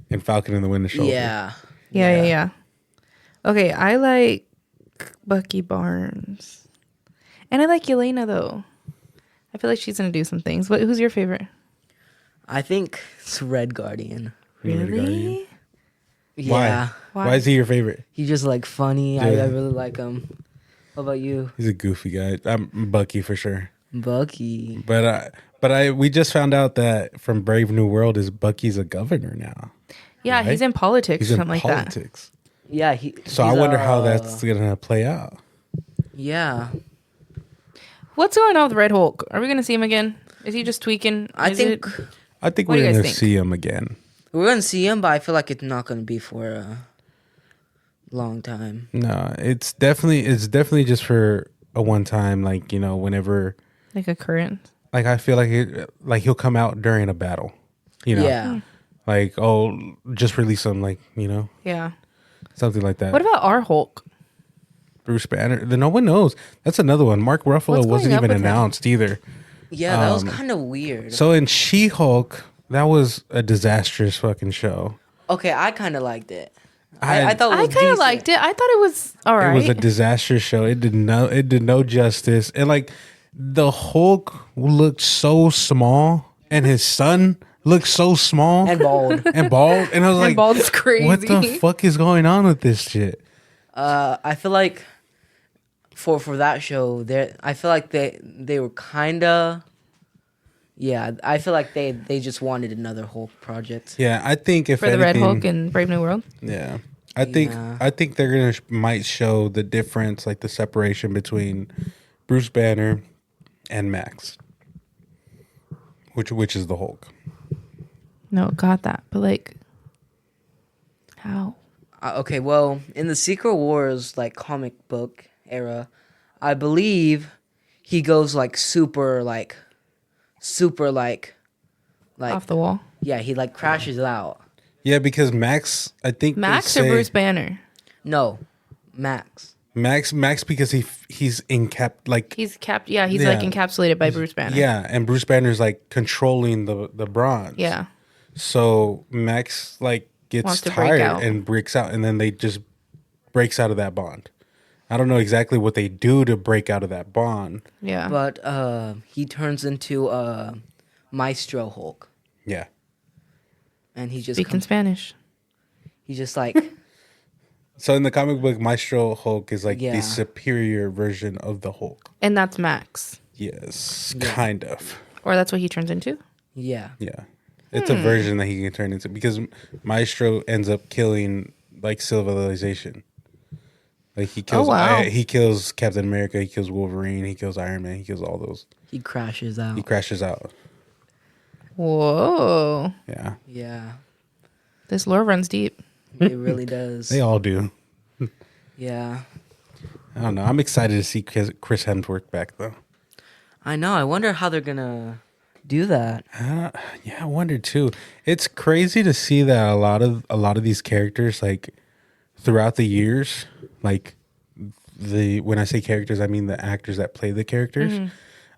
In Falcon and the Winter Soldier. Yeah. Okay, I like Bucky Barnes, and I like Yelena though. I feel like she's gonna do some things. Who's your favorite? I think it's Red Guardian. Really? Red Guardian? Yeah. Why is he your favorite? He's just like funny. Yeah. I really like him. What about you? He's a goofy guy. I'm Bucky for sure. Bucky. But we just found out that from Brave New World is Bucky's a governor now. Yeah, right? He's in politics. He's or something in politics. Like that. Yeah. So I wonder how that's gonna play out. Yeah. What's going on with Red Hulk? Are we gonna see him again? Is he just tweaking? I think we're gonna see him again. We're gonna see him, but I feel like it's not gonna be for a long time. No, it's definitely just for a one time, like, you know, whenever like occurrence. Like I feel like he'll come out during a battle. You know? Yeah. Like, just release him, like, you know? Yeah. Something like that. What about our Hulk? Bruce Banner. No one knows. That's another one. Mark Ruffalo wasn't even announced either. Yeah, that was kind of weird. So in She-Hulk, that was a disastrous fucking show. Okay, I kind of liked it. I thought it was I kind of liked it. I thought it was all right. It was a disastrous show. It did no justice. And like the Hulk looked so small and his son looked so small and bald. And I was like, bald's crazy. What the fuck is going on with this shit? I feel like for that show, I feel like they were kind of. Yeah, I feel like they just wanted another Hulk project. Yeah, I think if for the Red Hulk and Brave New World. Yeah, I think they're might show the difference, like the separation between Bruce Banner and Max, which is the Hulk. No, got that, but like, how? Okay, well, in the Secret Wars like comic book era, I believe he goes like super like off the wall. Yeah, he like crashes out. Yeah, because Max, I think Max or Bruce Banner. No, Max. Max, because he's he's capped. Yeah, he's like encapsulated by Bruce Banner. Yeah, and Bruce Banner's like controlling the bronze. Yeah. So Max like gets tired and breaks out, and then they just breaks out of that bond, I don't know exactly what they do to break out of that bond. Yeah. But he turns into Maestro Hulk. Yeah. And he just Speaking Spanish. He's just like... So in the comic book, Maestro Hulk is like the superior version of the Hulk. And that's Max. Yes, kind of. Or that's what he turns into? Yeah. Yeah. It's a version that he can turn into because Maestro ends up killing like civilization. Like he kills he kills Captain America, he kills Wolverine, he kills Iron Man, he kills all those. He crashes out. Whoa. Yeah. Yeah. This lore runs deep. It really does. They all do. Yeah. I don't know. I'm excited to see Chris Hemsworth back though. I know. I wonder how they're gonna do that. Yeah, I wonder too. It's crazy to see that a lot of these characters, like throughout the years, like when I say characters, I mean the actors that play the characters.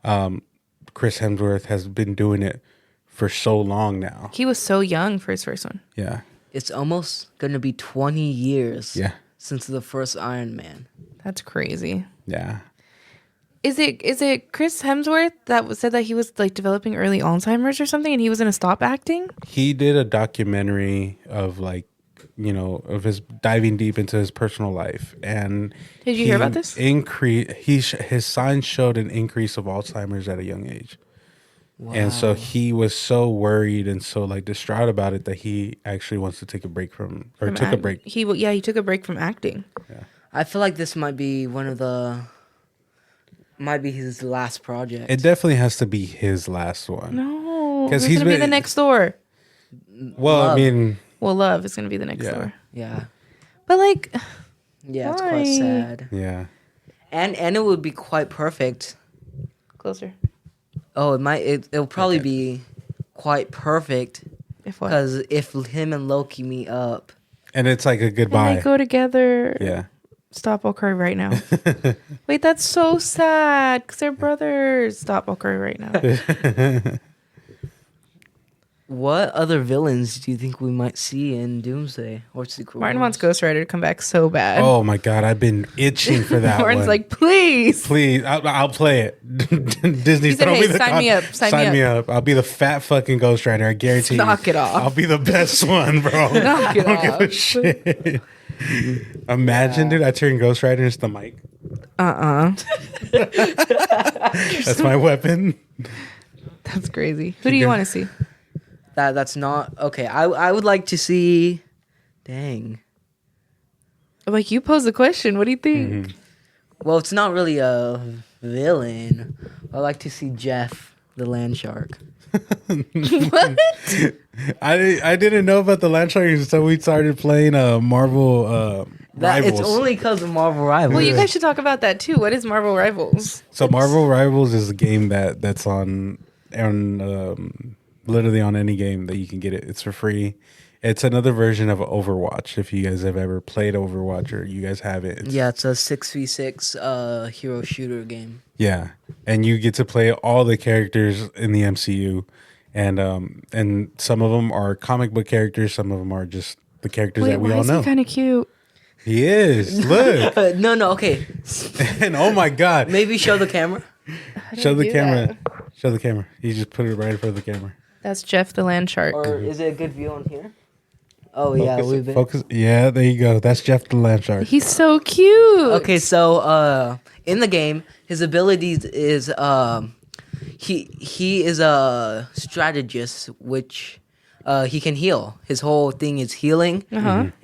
Chris Hemsworth has been doing it for so long now. He was so young for his first one. Yeah. It's almost gonna be 20 years. Yeah. Since the first Iron Man. That's crazy. Yeah. Is it Chris Hemsworth that said that he was like developing early Alzheimer's or something, and he was gonna stop acting? He did a documentary of like, of his diving deep into his personal life, and did you hear about this? His signs showed an increase of Alzheimer's at a young age. Wow. And so he was so worried and so like distraught about it that he actually wants to take a break took a break. He took a break from acting. Yeah. I feel like this might be his last project. It definitely has to be his last one. No, because he's gonna be the next Thor. Well, Love. I mean, Love is gonna be the next Thor. Yeah, but like, yeah, why? it's quite sad. Yeah, and it would be quite perfect. Closer. Oh, it'll probably be quite perfect. If what? Because if him and Loki meet up, and it's like a goodbye. And they go together. Yeah. Stop, I'll cry right now. Wait, that's so sad because they're brothers. Stop, I'll cry right now. What other villains do you think we might see in Doomsday or Secret Martin Wars? wants Ghost Rider to come back so bad. Oh my god, I've been itching for that. Martin's one. like, please, I'll play it. Disney, said, throw hey, me the sign me up. Sign me up. I'll be the fat fucking Ghost Rider. I guarantee. Knock it off. I'll be the best one, bro. Knock it I don't off. give a shit. Imagine, dude, I turn Ghost Rider into the mic. That's my weapon. That's crazy. Who do you want to see? That's not okay. I would like to see. Dang. Like, you pose the question. What do you think? Mm-hmm. Well, it's not really a villain. I like to see Jeff, the land shark. What? I didn't know about the land shark until we started playing Marvel Rivals. It's only because of Marvel Rivals. Well, you guys should talk about that too. What is Marvel Rivals? So Marvel Rivals is a game that's on literally on any game that you can get it. It's for free. It's another version of Overwatch. If you guys have ever played Overwatch or you guys have it. It's a 6v6 hero shooter game. Yeah. And you get to play all the characters in the MCU. And some of them are comic book characters. Some of them are just the characters that we all know. He's kind of cute. He is. Look. No, okay. And oh my God. Maybe show the camera. Show the camera. Show the camera. You just put it right in front of the camera. That's Jeff the land shark. Or is it a good view on here? Oh, yeah. Focus. Yeah, there you go. That's Jeff the land shark. He's so cute. Okay, so in the game, his abilities is he is a strategist, which he can heal. His whole thing is healing.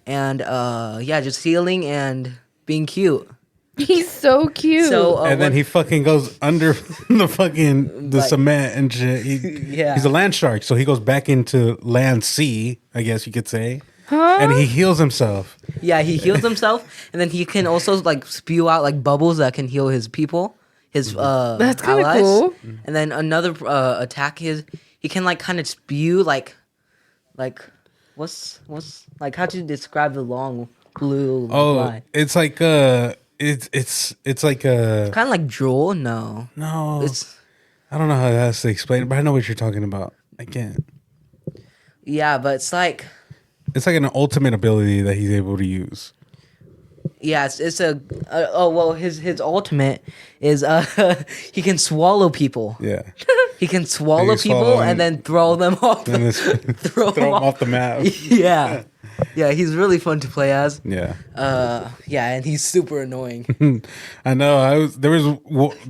And just healing and being cute. He's so cute. So and then he fucking goes under the cement and shit. He's a land shark, so he goes back into land sea, I guess you could say. And he heals himself. Yeah, he heals himself, and then he can also like spew out like bubbles that can heal his people, his That's kind of allies. cool. And then another attack he can like kind of spew like what's like, how do you describe the long blue line? It's like it's like a Kind of like drool. No, it's I don't know how else to explain it, but I know what you're talking about. I can't. Yeah, but it's like an ultimate ability that he's able to use. yeah, it's a his ultimate is he can swallow people. Yeah. He can swallow people and then throw them off. Throw them off the map. Yeah. Yeah, he's really fun to play as. Yeah. And he's super annoying. I know.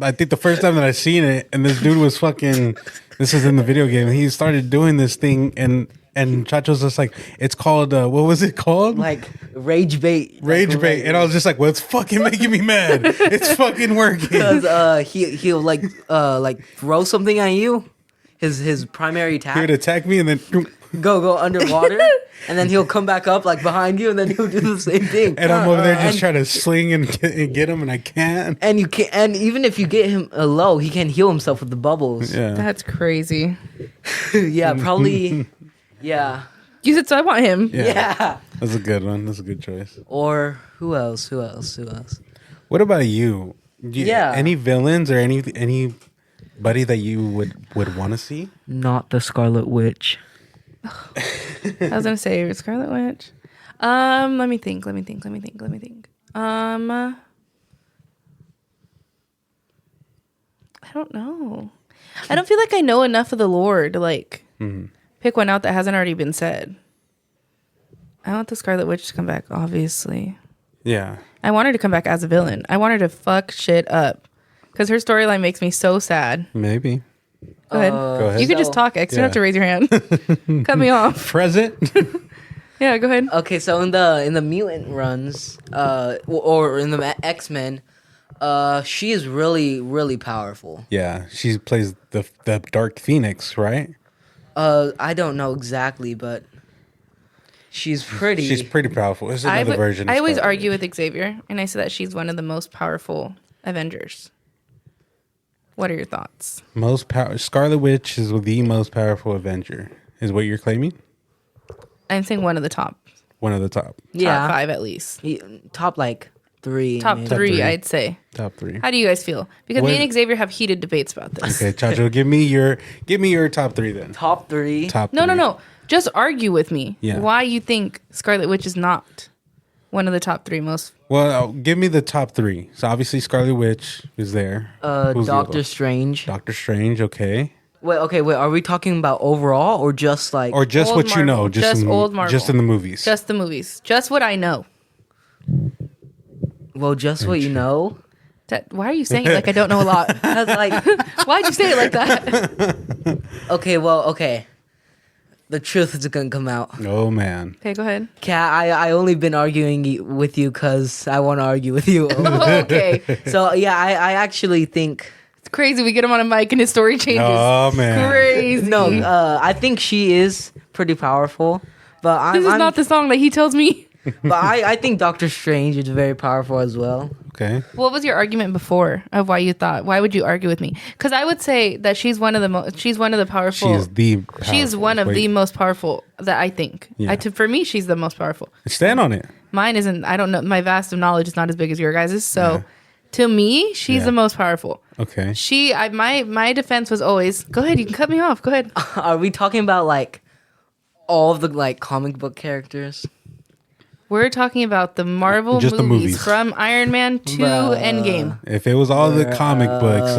I think the first time that I seen it, and this dude was fucking. This is in the video game. He started doing this thing, and Chacho's just like, it's called. What was it called? Like rage bait. Rage bait, and I was just like, well, it's fucking making me mad. It's fucking working. Because he'll like throw something at you. His primary attack. He would attack me, and then go underwater, and then he'll come back up like behind you, and then he'll do the same thing. And I'm over there just trying to sling and get him, and I can't. And you can, and even if you get him low, he can heal himself with the bubbles. Yeah, That's crazy. Yeah, probably. Yeah. You said so. I want him. Yeah. That's a good one. That's a good choice. Or who else? What about you? Yeah. Any villains or anybody that you would want to see? Not the Scarlet Witch. I was gonna say Scarlet Witch. Let me think. I don't know. I don't feel like I know enough of the lore to like pick one out that hasn't already been said. I want the Scarlet Witch to come back, obviously. Yeah. I want her to come back as a villain. I want her to fuck shit up because her storyline makes me so sad. Maybe. Go ahead. Go ahead. You can just talk, X. You don't have to raise your hand. Cut me off. Present. Yeah, go ahead. Okay, so in the mutant runs, or in the X-Men, she is really, really powerful. Yeah, she plays the Dark Phoenix, right? I don't know exactly, but she's pretty. She's pretty powerful. There's another version. I always argue with Xavier, and I say that she's one of the most powerful Avengers. What are your thoughts? Scarlet Witch is the most powerful Avenger. Is what you're claiming? I'm saying one of the top. One of the top. Yeah. Top 5 at least. Top like 3. Top maybe. three, I'd say. Top 3. How do you guys feel? Because me and Xavier have heated debates about this. Okay, Chacho, give me your top 3 then. Top 3. Top 3. No. Just argue with me. Yeah. Why you think Scarlet Witch is not one of the top 3 most. Well, give me the top 3. So obviously Scarlet Witch is there. Who's the Doctor other? Strange. Doctor Strange, okay. Wait. Are we talking about overall or just like? Or just Old what you know, Marvel. Just old Marvel. Just in the movies. Just the movies. Just what I know. Well, just what you know. Why are you saying it like I don't know a lot? I was like, why'd you say it like that? Okay. The truth is gonna come out. Oh man. Okay, go ahead. Kat, I only been arguing with you because I want to argue with you. Okay. So yeah, I actually think It's crazy. We get him on a mic and his story changes. Oh man. Crazy. no. I think she is pretty powerful, but This is not the song that he tells me. But I think Doctor Strange is very powerful as well. Okay. What was your argument before of why you thought? Why would you argue with me? Because I would say that she's one of the she's one of the powerful. She is one of the most powerful that I think. Yeah. For me, she's the most powerful. Stand on it. Mine isn't. I don't know. My vast of knowledge is not as big as your guys's. So, to me, she's the most powerful. Okay. My defense was always. Go ahead. You can cut me off. Go ahead. Are we talking about like all of the like comic book characters? We're talking about the Marvel Just the movies. from Iron Man to Endgame. If it was all the comic books,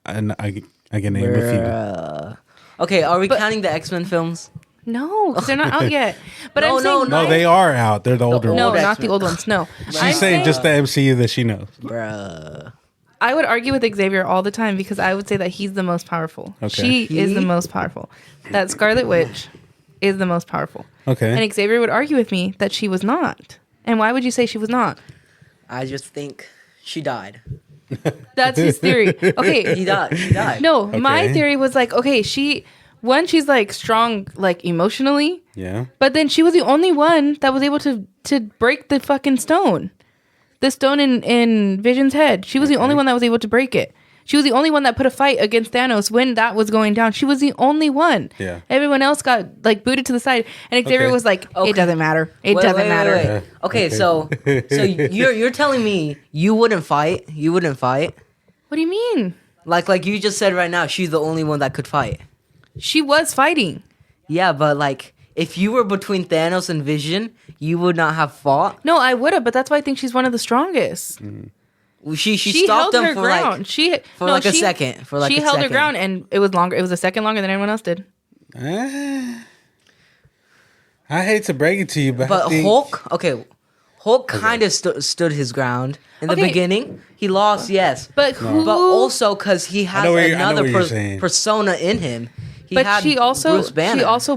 and I can name a Okay, are we counting the X-Men films? No, 'cause they're not out yet. But No, I'm saying few. No, they are out. They're the older no, ones. not the old ones. No, She's saying just the MCU that she knows. Bruh. I would argue with Xavier all the time because I would say that he's the most powerful. Okay. She is the most powerful. That Scarlet Witch is the most powerful. Okay. And Xavier would argue with me that she was not. And why would you say she was not? I just think she died. That's his theory. Okay. She died. No, Okay. my theory was like, okay, she's like strong, like emotionally. Yeah. But then she was the only one that was able to break the fucking stone. The stone in Vision's head. She was the only one that was able to break it. She was the only one that put a fight against Thanos when that was going down. She was the only one. Yeah. Everyone else got like booted to the side. And Xavier was like, it doesn't matter. It doesn't matter. Wait. Okay, so you're telling me you wouldn't fight? You wouldn't fight? What do you mean? Like you just said right now, she's the only one that could fight. She was fighting. Yeah, but like if you were between Thanos and Vision, you would not have fought. No, I would have, but that's why I think she's one of the strongest. She stopped them for ground. like a second. She held her ground, and it was longer. It was a second longer than anyone else did. I hate to break it to you, but Hulk kind of stood his ground in the beginning. He lost, yes, but also because he has another persona in him. She also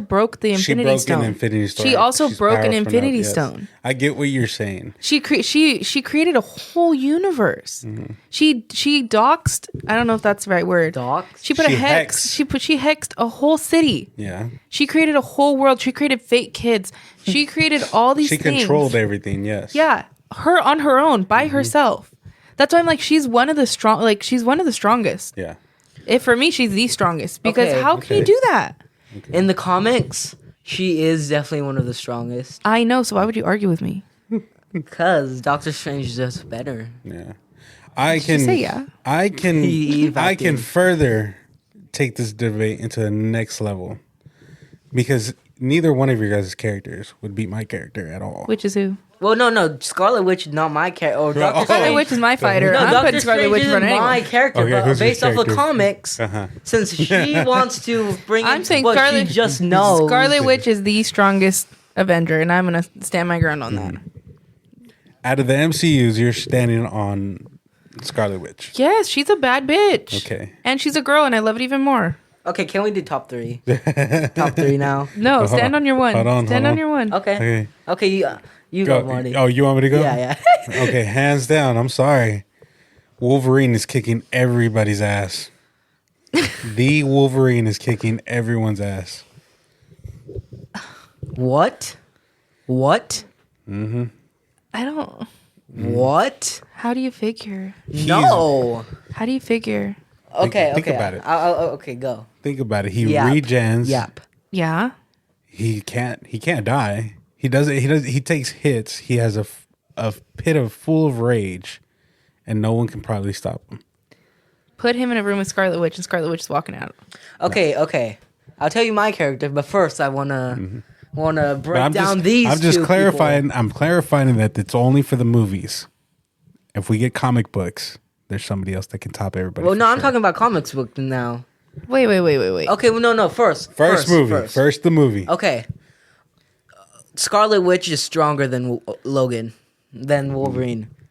broke the Infinity Stone. She also broke an Infinity Stone. I get what you're saying. She created a whole universe. Mm-hmm. She doxed. I don't know if that's the right word. Doxed. She put a hex. She hexed a whole city. Yeah. She created a whole world. She created fake kids. She created all these things. She controlled everything. Yes. Yeah, her on her own by herself. That's why I'm like she's one of the strongest. Yeah. For me, she's the strongest because how can you do that? Okay. In the comics, she is definitely one of the strongest. I know, so why would you argue with me? Because Doctor Strange is just better. Yeah, I can further take this debate into the next level because neither one of your guys' characters would beat my character at all. Which is who? Well, no, Scarlet Witch is not my character. Scarlet Witch is my fighter. No, I'm putting Scarlet Witch in front of anyone. My character, but based off the comics, since she wants to bring in what she just knows. Scarlet Witch is the strongest Avenger, and I'm going to stand my ground on that. Out of the MCUs, you're standing on Scarlet Witch. Yes, she's a bad bitch. Okay. And she's a girl, and I love it even more. Okay, can we do top three? Top three now. No, stand on your one. Stand on your one. Okay. You go, Marty. Oh, you want me to go? Yeah. Okay, hands down. I'm sorry. Wolverine is kicking everybody's ass. The Wolverine is kicking everyone's ass. What? Mm-hmm. I don't. What? How do you figure? No. How do you figure? Okay. Think about it. Okay, go. Think about it. He regens. Yep. Yeah. He can't die. He takes hits. He has a pit full of rage, and no one can probably stop him. Put him in a room with Scarlet Witch, and Scarlet Witch is walking out. Okay. I'll tell you my character, but first I wanna break down these. I'm just clarifying. People. I'm clarifying that it's only for the movies. If we get comic books, there's somebody else that can top everybody. Well, no, I'm talking about comics book now. Wait. Okay, well, no. First movie. First the movie. Okay. Scarlet Witch is stronger than Wolverine.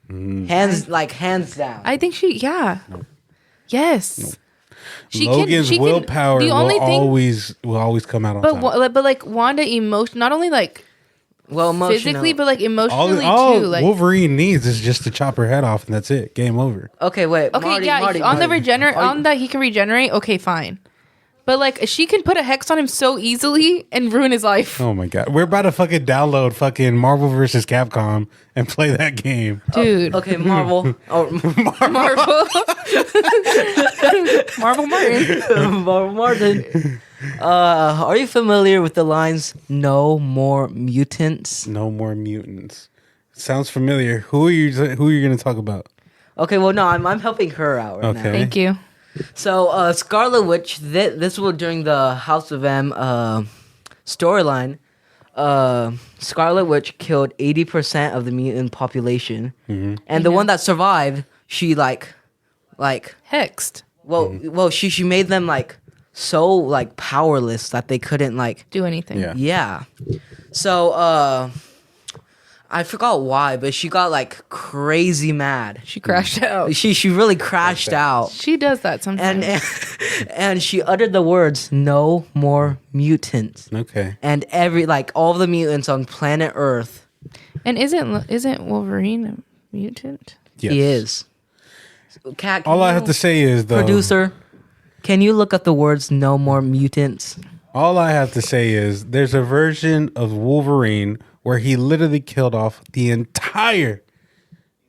Hands down. I think yes. Logan's willpower will always come out on top. But like Wanda not only like physically, but like emotionally all too. Like Wolverine needs is just to chop her head off, and that's it. Game over. Okay, wait. Okay, Marty, on that he can regenerate. Okay, fine. But like she can put a hex on him so easily and ruin his life. Oh my god, we're about to fucking download fucking Marvel vs. Capcom and play that game, dude. Okay, Marvel. Marvel Martin. Marvel Martin. Are you familiar with the lines "No more mutants"? No more mutants. Sounds familiar. Who are you going to talk about? Okay, well, no, I'm helping her out right now. Thank you. So, Scarlet Witch, this was during the House of M storyline. Scarlet Witch killed 80% of the mutant population, and the one that survived, she like hexed. Well, she made them like so like powerless that they couldn't like do anything. Yeah. So, I forgot why, but she got like crazy mad. She crashed out. She really crashed out. She does that sometimes. And she uttered the words "No more mutants." Okay. And all the mutants on planet Earth. And isn't Wolverine a mutant? Yes. He is. Kat, all I have to say is producer, can you look up the words "No more mutants"? All I have to say is there's a version of Wolverine where he literally killed off the entire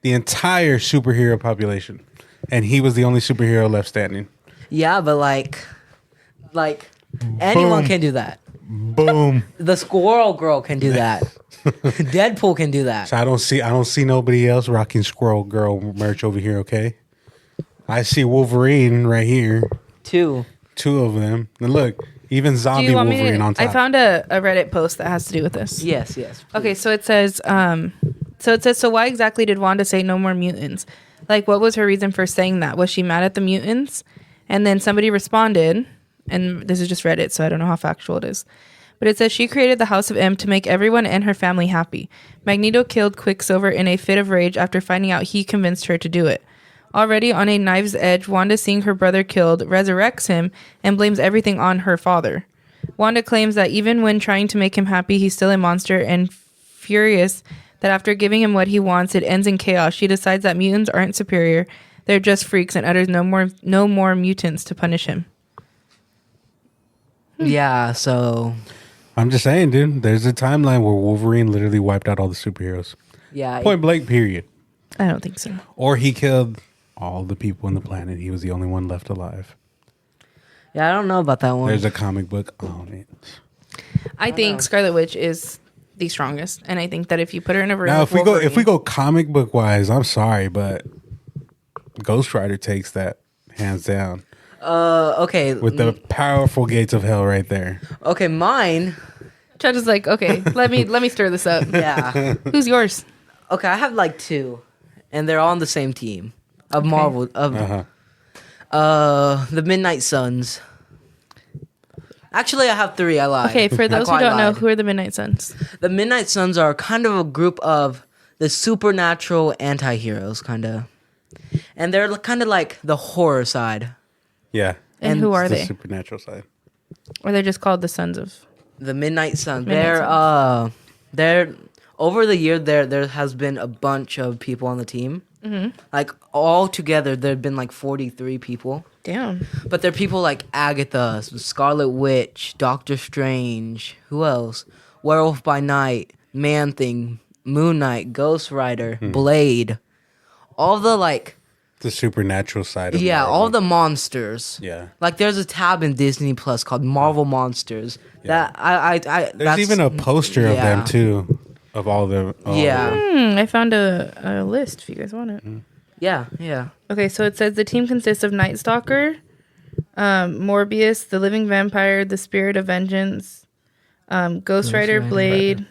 superhero population, and he was the only superhero left standing. Yeah, but like anyone can do that. Boom. The Squirrel Girl can do that. Deadpool can do that. So I don't see nobody else rocking Squirrel Girl merch over here. Okay, I see Wolverine right here. Two of them. And look, Even zombie Wolverine on top. I found a Reddit post that has to do with this. Yes. Please. Okay, so it says, so why exactly did Wanda say no more mutants? Like, what was her reason for saying that? Was she mad at the mutants? And then somebody responded, and this is just Reddit, so I don't know how factual it is. But it says she created the House of M to make everyone and her family happy. Magneto killed Quicksilver in a fit of rage after finding out he convinced her to do it. Already on a knife's edge, Wanda, seeing her brother killed, resurrects him and blames everything on her father. Wanda claims that even when trying to make him happy, he's still a monster, and furious that after giving him what he wants, it ends in chaos. She decides that mutants aren't superior. They're just freaks, and utters no more mutants to punish him. Yeah, so... I'm just saying, dude, there's a timeline where Wolverine literally wiped out all the superheroes. Yeah. Point blank, period. I don't think so. Or he killed all the people on the planet. He was the only one left alive. Yeah, I don't know about that one. There's a comic book on it. I think Scarlet Witch is the strongest, and I think that if you put her in a room, now if we go comic book wise, I'm sorry, but Ghost Rider takes that hands down. Okay. With the powerful gates of hell right there. Okay, mine. Chad is like, okay, let me stir this up. Yeah. Who's yours? Okay, I have like two, and they're all on the same team of Marvel. Of the Midnight Suns. Actually, I have three. I lied. Okay, for those who don't know, who are the Midnight Suns? The Midnight Suns are kind of a group of the supernatural anti-heroes, kind of. And they're kind of like the horror side. Yeah. And who are the they? Supernatural side. Or they're just called the Sons of... The Midnight Suns. Midnight They're... Over the year, there has been a bunch of people on the team. Mm-hmm. Like, all together, there have been like 43 people. Damn. But they're people like Agatha, Scarlet Witch, Doctor Strange, who else? Werewolf by Night, Man-Thing, Moon Knight, Ghost Rider, Blade. All the like... The supernatural side of Marvel. Marvel. All the monsters. Yeah. Like there's a tab in Disney Plus called Marvel Monsters. Yeah. There's even a poster of them too. Of all the I found a list if you guys want it. Yeah. Okay, so it says the team consists of Night Stalker, Morbius, the Living Vampire, the Spirit of Vengeance, Ghost Rider, Blade.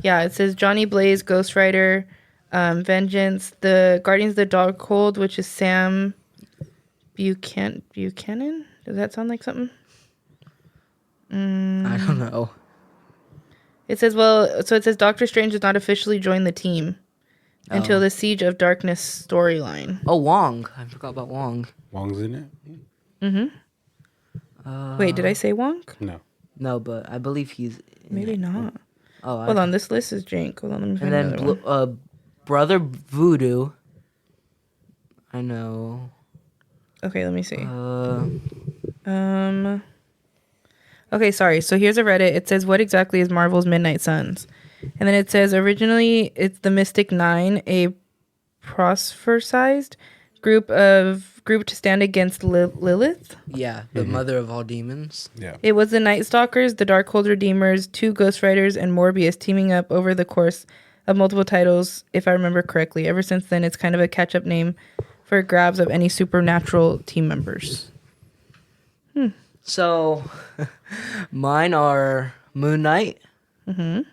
Yeah, it says Johnny Blaze, Ghost Rider, Vengeance, the Guardians of the Darkhold, which is Sam Buchanan. Does that sound like something? I don't know. It says, it says Doctor Strange does not officially join the team until the Siege of Darkness storyline. Oh, Wong. I forgot about Wong. Wong's in it? Mm-hmm. Wait, did I say Wong? No. No, but I believe he's... Maybe not. Oh, hold on, this list is jank. Hold on, let me find another one. Brother Voodoo. I know. Okay, let me see. Okay, sorry. So here's a Reddit. It says, what exactly is Marvel's Midnight Suns? And then it says, originally, it's the Mystic Nine, a prosper-sized group to stand against Lilith. Yeah, the mother of all demons. Yeah. It was the Night Stalkers, the Darkhold Redeemers, 2 Ghost Riders, and Morbius teaming up over the course of multiple titles, if I remember correctly. Ever since then, it's kind of a catch-up name for grabs of any supernatural team members. So, mine are Moon Knight and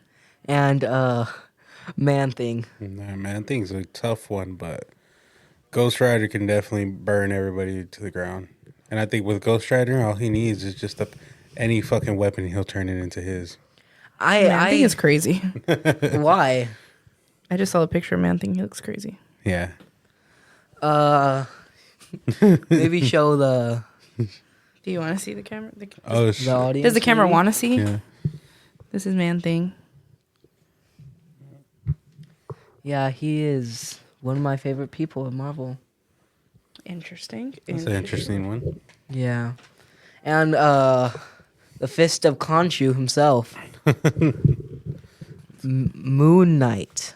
Man-Thing. Nah, Man-Thing's a tough one, but Ghost Rider can definitely burn everybody to the ground. And I think with Ghost Rider, all he needs is just any fucking weapon, he'll turn it into his. Man-Thing is crazy. Why? I just saw a picture of Man-Thing. He looks crazy. Yeah. Maybe show the... Do you want to see the camera? The audience. Does the camera want to see? Yeah. This is Man-Thing. Yeah, he is one of my favorite people in Marvel. Interesting. That's an interesting one. Yeah. And the Fist of Khonshu himself. Moon Knight.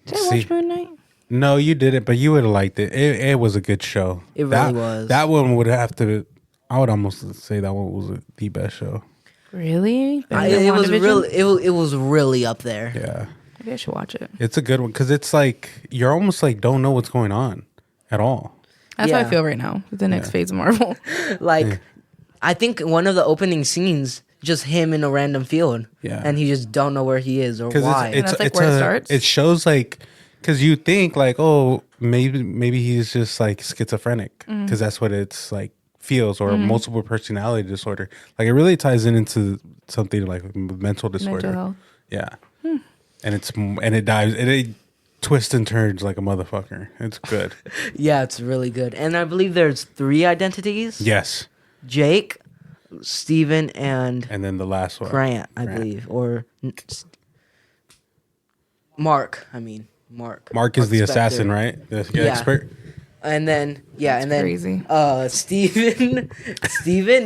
Did I watch Moon Knight? No, you didn't, but you would have liked it. It was a good show. It really was. That one would have to... I would almost say that one was the best show. Really? It was really up there. Yeah. Maybe I should watch it. It's a good one because it's like you're almost like don't know what's going on at all. That's how I feel right now with the next phase of Marvel. Like, I think one of the opening scenes, just him in a random field. Yeah. And he just don't know where he is or why. That's like where it starts? It shows like, because you think like, oh, maybe he's just like schizophrenic, because that's what it's like feels, or multiple personality disorder. Like it really ties into something like mental disorder. Mental health. Yeah. And it twists and turns like a motherfucker. It's good. Yeah, it's really good. And I believe there's 3 identities. Yes. Jake, Steven, and then the last one, Grant, I believe, or Mark. Mark is the Spector. assassin, right? The expert. And then crazy. Steven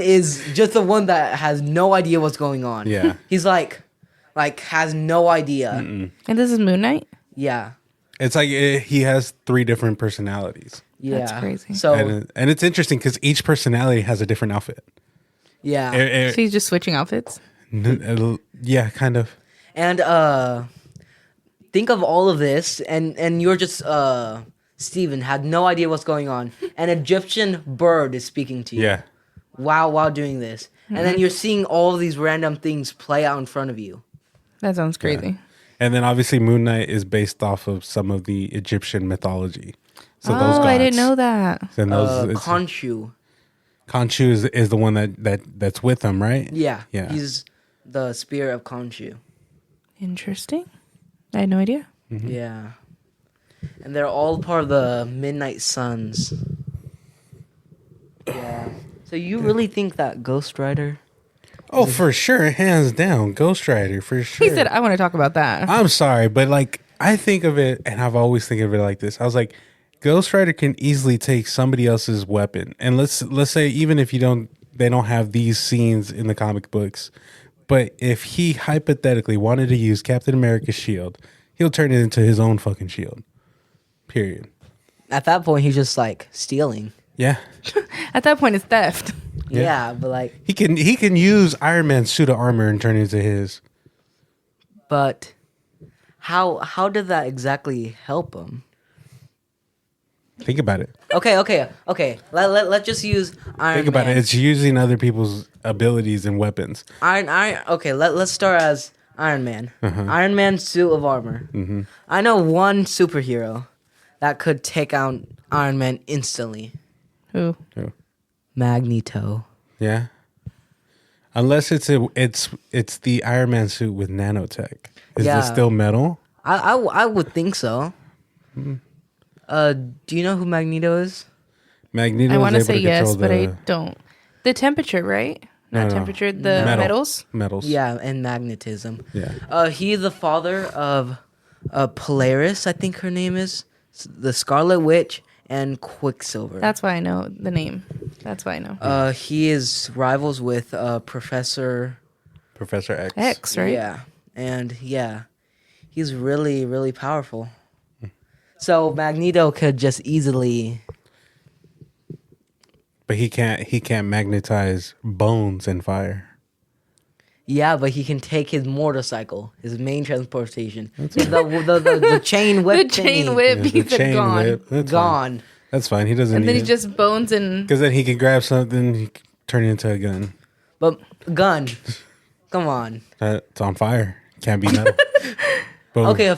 is just the one that has no idea what's going on. Yeah. He's like has no idea. And this is Moon Knight? Yeah. It's like he has 3 different personalities. Yeah. That's crazy. So And it's interesting because each personality has a different outfit. yeah. So he's just switching outfits? Yeah, kind of. And think of all of this, and you're just Steven had no idea what's going on. An Egyptian bird is speaking to you. Yeah. While doing this. And then you're seeing all of these random things play out in front of you. That sounds crazy. Yeah. And then obviously Moon Knight is based off of some of the Egyptian mythology. So those gods. I didn't know that. And Khonshu. Khonshu is the one that's with him, right? Yeah. Yeah. He's the spirit of Khonshu. Interesting. I had no idea. Mm-hmm. Yeah. And they're all part of the Midnight Suns. Yeah. So you really think that Ghost Rider? Oh, for sure. Hands down. Ghost Rider, for sure. He said, I want to talk about that. I'm sorry, but like, I think of it, and I've always think of it like this. I was like, Ghost Rider can easily take somebody else's weapon. And let's say, even if they don't have these scenes in the comic books, but if he hypothetically wanted to use Captain America's shield, he'll turn it into his own fucking shield. Period. At that point, he's just like stealing. Yeah. At that point, it's theft. Yeah, but like... He can use Iron Man's suit of armor and turn it into his. But how did that exactly help him? Think about it. Okay. Let's just use Iron Man. Think about it. It's using other people's abilities and weapons. Okay, let's start as Iron Man. Iron Man's suit of armor. Mm-hmm. I know one superhero that could take out Iron Man instantly. Who? Magneto. Yeah. Unless it's the Iron Man suit with nanotech. Is this still metal? I would think so. Do you know who Magneto is? Magneto. I want to say yes, but I don't. The temperature, right? Not temperature. The metals. Metals. Yeah, and magnetism. Yeah. He's the father of Polaris, I think her name is, the Scarlet Witch, and Quicksilver. That's why I know the name. That's why I know. He is rivals with Professor X. X, right? Yeah, and he's really, really powerful. So Magneto could just easily. But he can't magnetize bones and fire. Yeah, but he can take his motorcycle, his main transportation. The chain whip. The chain whip. Yeah, He's gone. Whip. That's Gone. Fine. That's fine. He doesn't. And then need he just bones and. Because then he can grab something, he can turn it into a gun. But gun, come on. It's on fire. Can't be metal. Okay.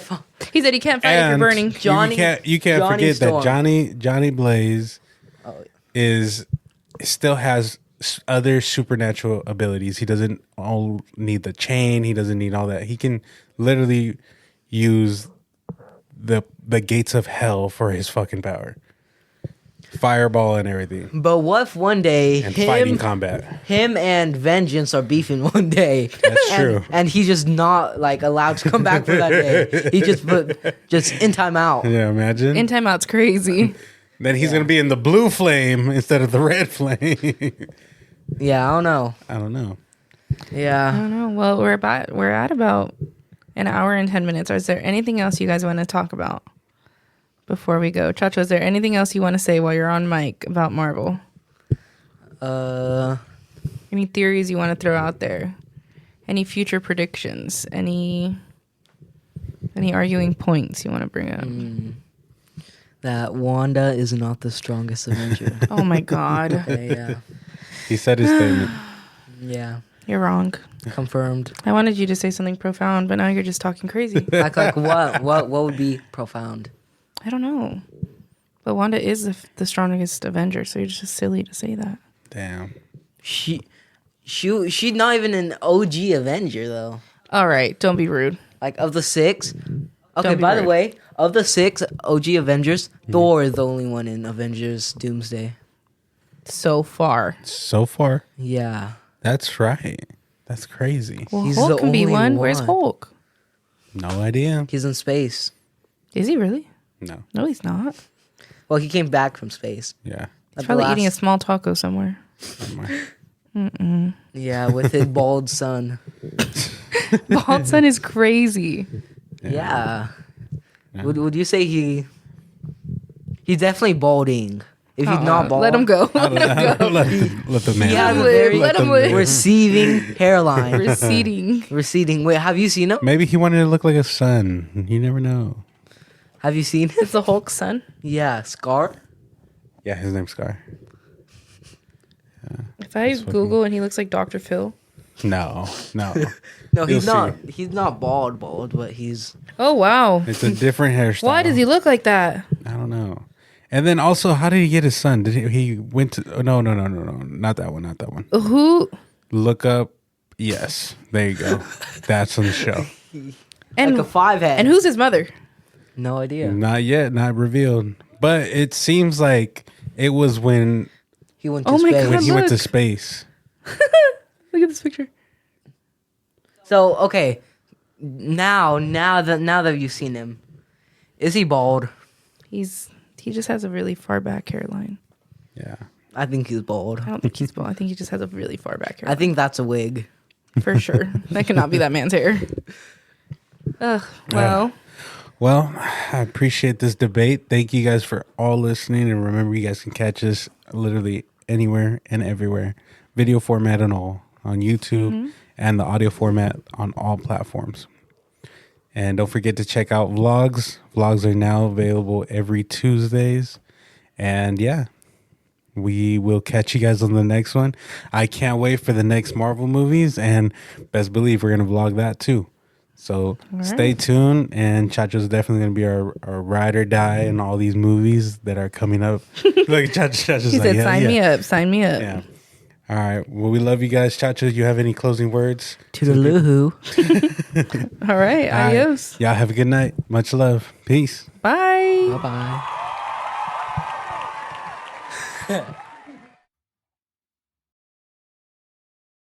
He said he can't fight if you're burning. Johnny. You can't forget Storm. that Johnny Blaze still has other supernatural abilities. He doesn't all need the chain. He doesn't need all that. He can literally use the gates of hell for his fucking power. Fireball and everything. But what if one day fighting combat, him and Vengeance are beefing one day? That's true. And he's just not like allowed to come back for that day. He just in timeout. Yeah, imagine. In timeout's crazy. Then he's gonna be in the blue flame instead of the red flame. Yeah, I don't know. I don't know. Yeah. I don't know. Well, we're at about an hour and 10 minutes. Is there anything else you guys want to talk about before we go? Chacho, is there anything else you want to say while you're on mic about Marvel? Any theories you want to throw out there? Any future predictions? Any arguing points you want to bring up? That Wanda is not the strongest Avenger. Oh my God. Okay, yeah. He said his statement. Yeah. You're wrong. Confirmed. I wanted you to say something profound, but now you're just talking crazy. Like what? What would be profound? I don't know. But Wanda is the strongest Avenger, so you're just silly to say that. Damn. She's not even an OG Avenger though. All right, don't be rude. Like of the 6. Okay, by the way, of the 6 OG Avengers, Thor is the only one in Avengers Doomsday. So far. Yeah. That's right. That's crazy. Well, He's Hulk the can be only one. Where's Hulk? No idea. He's in space. Is he really? No. No, he's not. Well, he came back from space. Yeah. He's probably eating a small taco somewhere. Yeah, with his bald son. Bald son is crazy. Yeah. Would you say he's definitely balding? If he's not bald, let him go. Let the man. He has a live. very Let him live. receding hairline. Receding. Wait, have you seen him? Maybe he wanted to look like a son. You never know. Have you seen him? It's the Hulk's son. Yeah, Scar. Yeah, his name's Scar. If I Google and he looks like Dr. Phil. No. No, You'll he's not. see. He's not bald, but he's. Oh, wow. It's a different hairstyle. Why does he look like that? I don't know. And then also, how did he get his son? Did he went to? Oh, no, not that one. Who? Look up. Yes, there you go. That's on the show. And Like a 5-head. And who's his mother? No idea. Not yet, not revealed. But it seems like it was when He went to Oh my space. God. when he went to Look. space. Look at this picture. So okay, now that you've seen him, is he bald? He just has a really far back hairline. Yeah. I think he's bald. I don't think he's bald. I think he just has a really far back hairline. I think that's a wig. For sure. That cannot be that man's hair. Ugh. Well. Well, I appreciate this debate. Thank you guys for all listening. And remember, you guys can catch us literally anywhere and everywhere. Video format and all on YouTube and the audio format on all platforms. And don't forget to check out vlogs. Vlogs are now available every Tuesdays. And yeah, we will catch you guys on the next one. I can't wait for the next Marvel movies. And best believe we're going to vlog that too. So stay tuned, and Chacho's definitely going to be our ride or die in all these movies that are coming up. Look, Chacho's He like, said, sign me up. Yeah. All right. Well, we love you guys. Chacho, you have any closing words? Toodaloo. All right. Adios. Y'all have a good night. Much love. Peace. Bye. Bye bye.